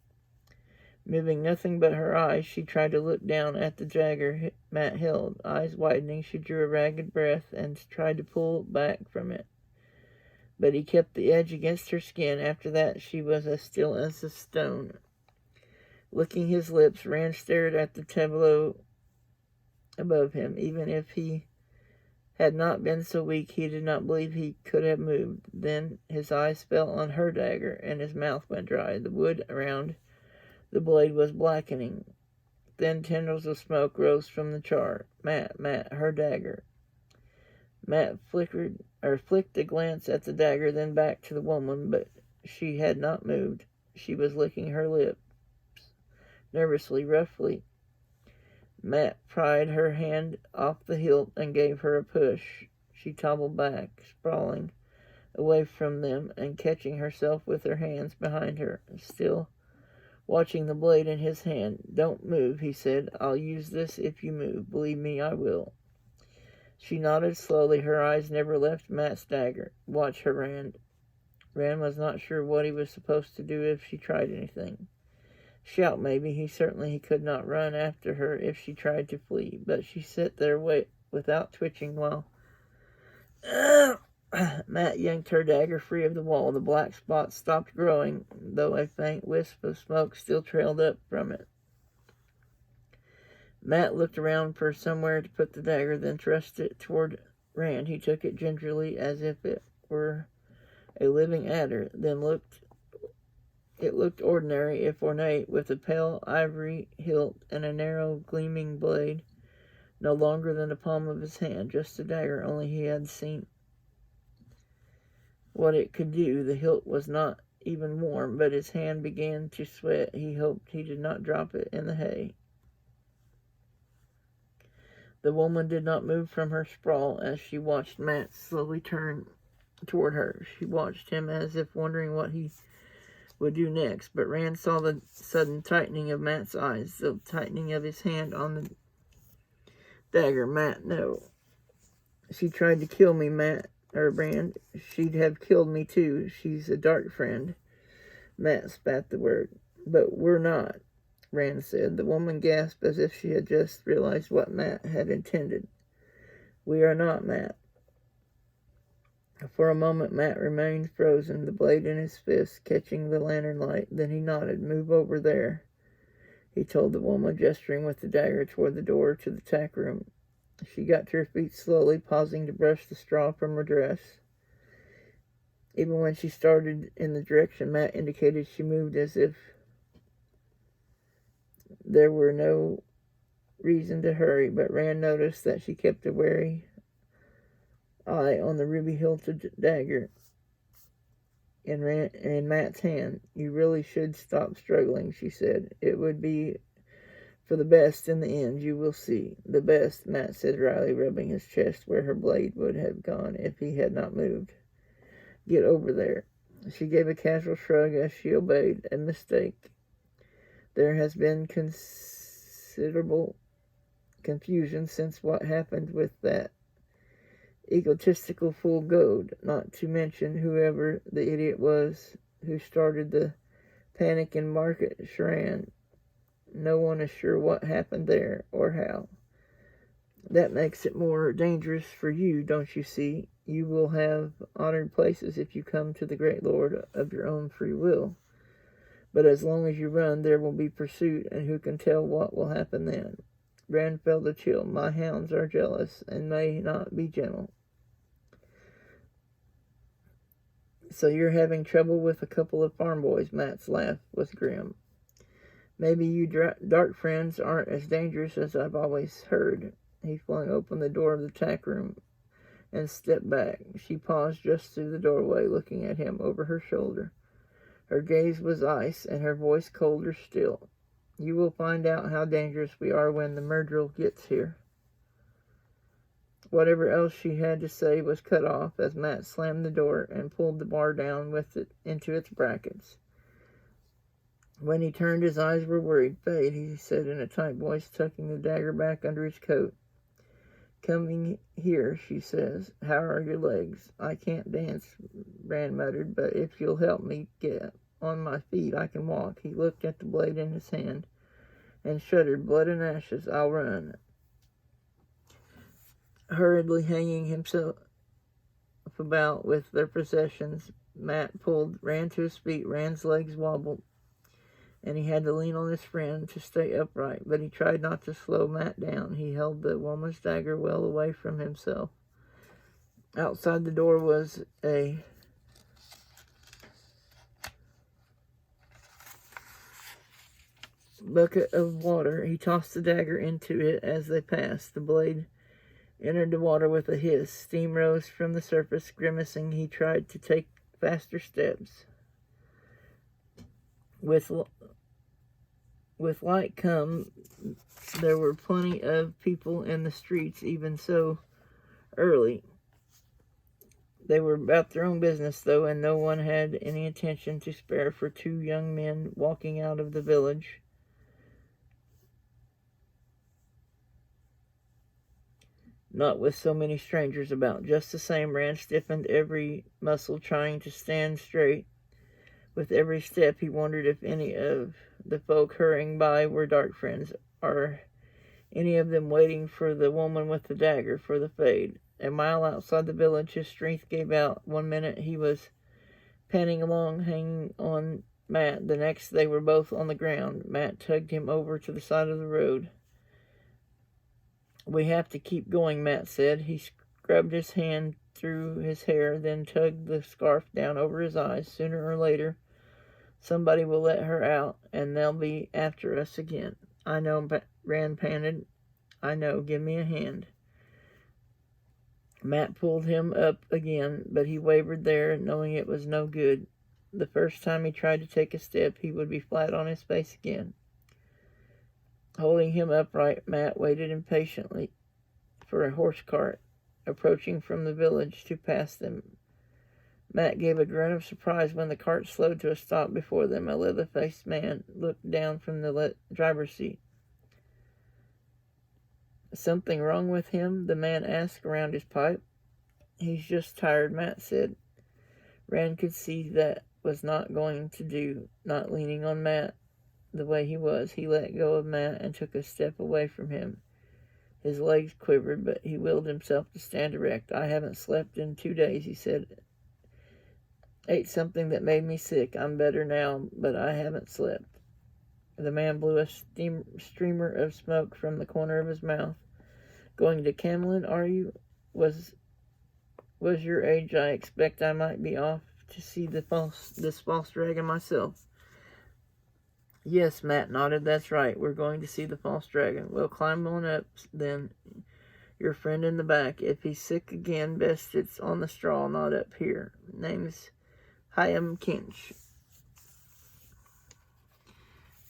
Moving nothing but her eyes, she tried to look down at the dagger Matt held. Eyes widening, she drew a ragged breath and tried to pull back from it. But he kept the edge against her skin. After that, she was as still as a stone. Licking his lips, Rand stared at the tableau above him. Even if he had not been so weak, he did not believe he could have moved. Then his eyes fell on her dagger, and his mouth went dry. The wood around the blade was blackening. Thin tendrils of smoke rose from the char. Matt, her dagger. Matt flicked a glance at the dagger, then back to the woman, but she had not moved. She was licking her lips, nervously, roughly. Matt pried her hand off the hilt and gave her a push. She toppled back, sprawling away from them and catching herself with her hands behind her, still watching the blade in his hand. Don't move, he said. I'll use this if you move. Believe me, I will. She nodded slowly. Her eyes never left Matt's dagger. Watch her, Rand. Rand was not sure what he was supposed to do if she tried anything. Shout, maybe. He could not run after her if she tried to flee, but she sat there without twitching while Matt yanked her dagger free of the wall. The black spot stopped growing, though a faint wisp of smoke still trailed up from it. Matt looked around for somewhere to put the dagger, then thrust it toward Rand. He took it gingerly, as if it were a living adder, It looked ordinary, if ornate, with a pale ivory hilt and a narrow, gleaming blade, no longer than the palm of his hand. Just a dagger, only he had seen what it could do. The hilt was not even warm, but his hand began to sweat. He hoped he did not drop it in the hay. The woman did not move from her sprawl as she watched Matt slowly turn toward her. She watched him as if wondering what he would do next, but Rand saw the sudden tightening of Matt's eyes, the tightening of his hand on the dagger. Matt, no. She tried to kill me, Rand. She'd have killed me too. She's a dark friend. Matt spat the word. But we're not, Rand said. The woman gasped as if she had just realized what Matt had intended. We are not, Matt. For a moment, Matt remained frozen, the blade in his fist catching the lantern light. Then he nodded. Move over there, he told the woman, gesturing with the dagger toward the door to the tack room. She got to her feet slowly, pausing to brush the straw from her dress. Even when she started in the direction Matt indicated, she moved as if there were no reason to hurry, but Rand noticed that she kept a wary eye on the ruby-hilted dagger. in Matt's hand. You really should stop struggling, she said. It would be for the best in the end, you will see. The best, Matt said dryly, rubbing his chest where her blade would have gone if he had not moved. Get over there. She gave a casual shrug as she obeyed. A mistake. There has been considerable confusion since what happened with that egotistical fool Goad, not to mention whoever the idiot was who started the panic in Market Sharan. No one is sure what happened there or how. That makes it more dangerous for you, don't you see? You will have honored places if you come to the great Lord of your own free will. But as long as you run, there will be pursuit, and who can tell what will happen then? Rand felt a chill. My hounds are jealous and may not be gentle. So you're having trouble with a couple of farm boys? Matt's laugh was grim. Maybe you dark friends aren't as dangerous as I've always heard. He flung open the door of the tack room and stepped back. She paused just through the doorway, looking at him over her shoulder. Her gaze was ice, and her voice colder still. You will find out how dangerous we are when the murderer gets here. Whatever else she had to say was cut off as Matt slammed the door and pulled the bar down with it into its brackets. When he turned, his eyes were worried. Fade, he said in a tight voice, tucking the dagger back under his coat. Coming here, she says. How are your legs? I can't dance, Rand muttered, but if you'll help me get on my feet, I can walk. He looked at the blade in his hand and shuddered. Blood and ashes, I'll run. Hurriedly hanging himself about with their possessions, Matt ran to his feet. Rand's legs wobbled, and he had to lean on his friend to stay upright, but he tried not to slow Matt down. He held the woman's dagger well away from himself. Outside the door was a bucket of water. He tossed the dagger into it as they passed. The blade entered the water with a hiss. Steam rose from the surface. Grimacing, he tried to take faster steps. With light come, there were plenty of people in the streets, even so early. They were about their own business, though, and no one had any attention to spare for two young men walking out of the village. Not with so many strangers about. Just the same, Rand stiffened every muscle, trying to stand straight. With every step, he wondered if any of the folk hurrying by were dark friends, or any of them waiting for the woman with the dagger, for the Fade. A mile outside the village, his strength gave out. 1 minute he was panting along, hanging on Matt. The next, they were both on the ground. Matt tugged him over to the side of the road. We have to keep going, Matt said. He scrubbed his hand through his hair, then tugged the scarf down over his eyes. Sooner or later, somebody will let her out, and they'll be after us again. I know, Rand panted. I know. Give me a hand. Matt pulled him up again, but he wavered there, knowing it was no good. The first time he tried to take a step, he would be flat on his face again. Holding him upright, Matt waited impatiently for a horse cart approaching from the village to pass them. Matt gave a grunt of surprise when the cart slowed to a stop before them. A leather-faced man looked down from the driver's seat. Something wrong with him? The man asked around his pipe. He's just tired, Matt said. Rand could see that was not going to do, not leaning on Matt the way he was. He let go of Matt and took a step away from him. His legs quivered, but he willed himself to stand erect. I haven't slept in 2 days, he said. Ate something that made me sick. I'm better now, but I haven't slept. The man blew a streamer of smoke from the corner of his mouth. Going to Camelin, are you? Was your age. I expect I might be off to see this false dragon myself. Yes, Matt nodded. That's right. We're going to see the false dragon. We'll climb on up, then. Your friend in the back. If he's sick again, best it's on the straw, not up here. Name's Hyam Kinch.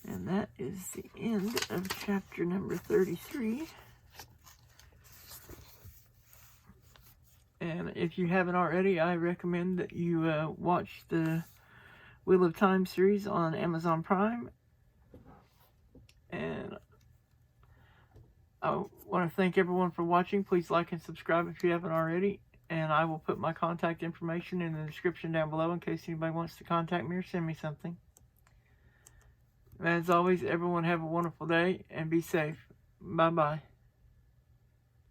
And that is the end of chapter number 33. And if you haven't already, I recommend that you watch the Wheel of Time series on Amazon Prime. And I want to thank everyone for watching. Please like and subscribe if you haven't already. And I will put my contact information in the description down below in case anybody wants to contact me or send me something. As always, everyone have a wonderful day and be safe. Bye-bye.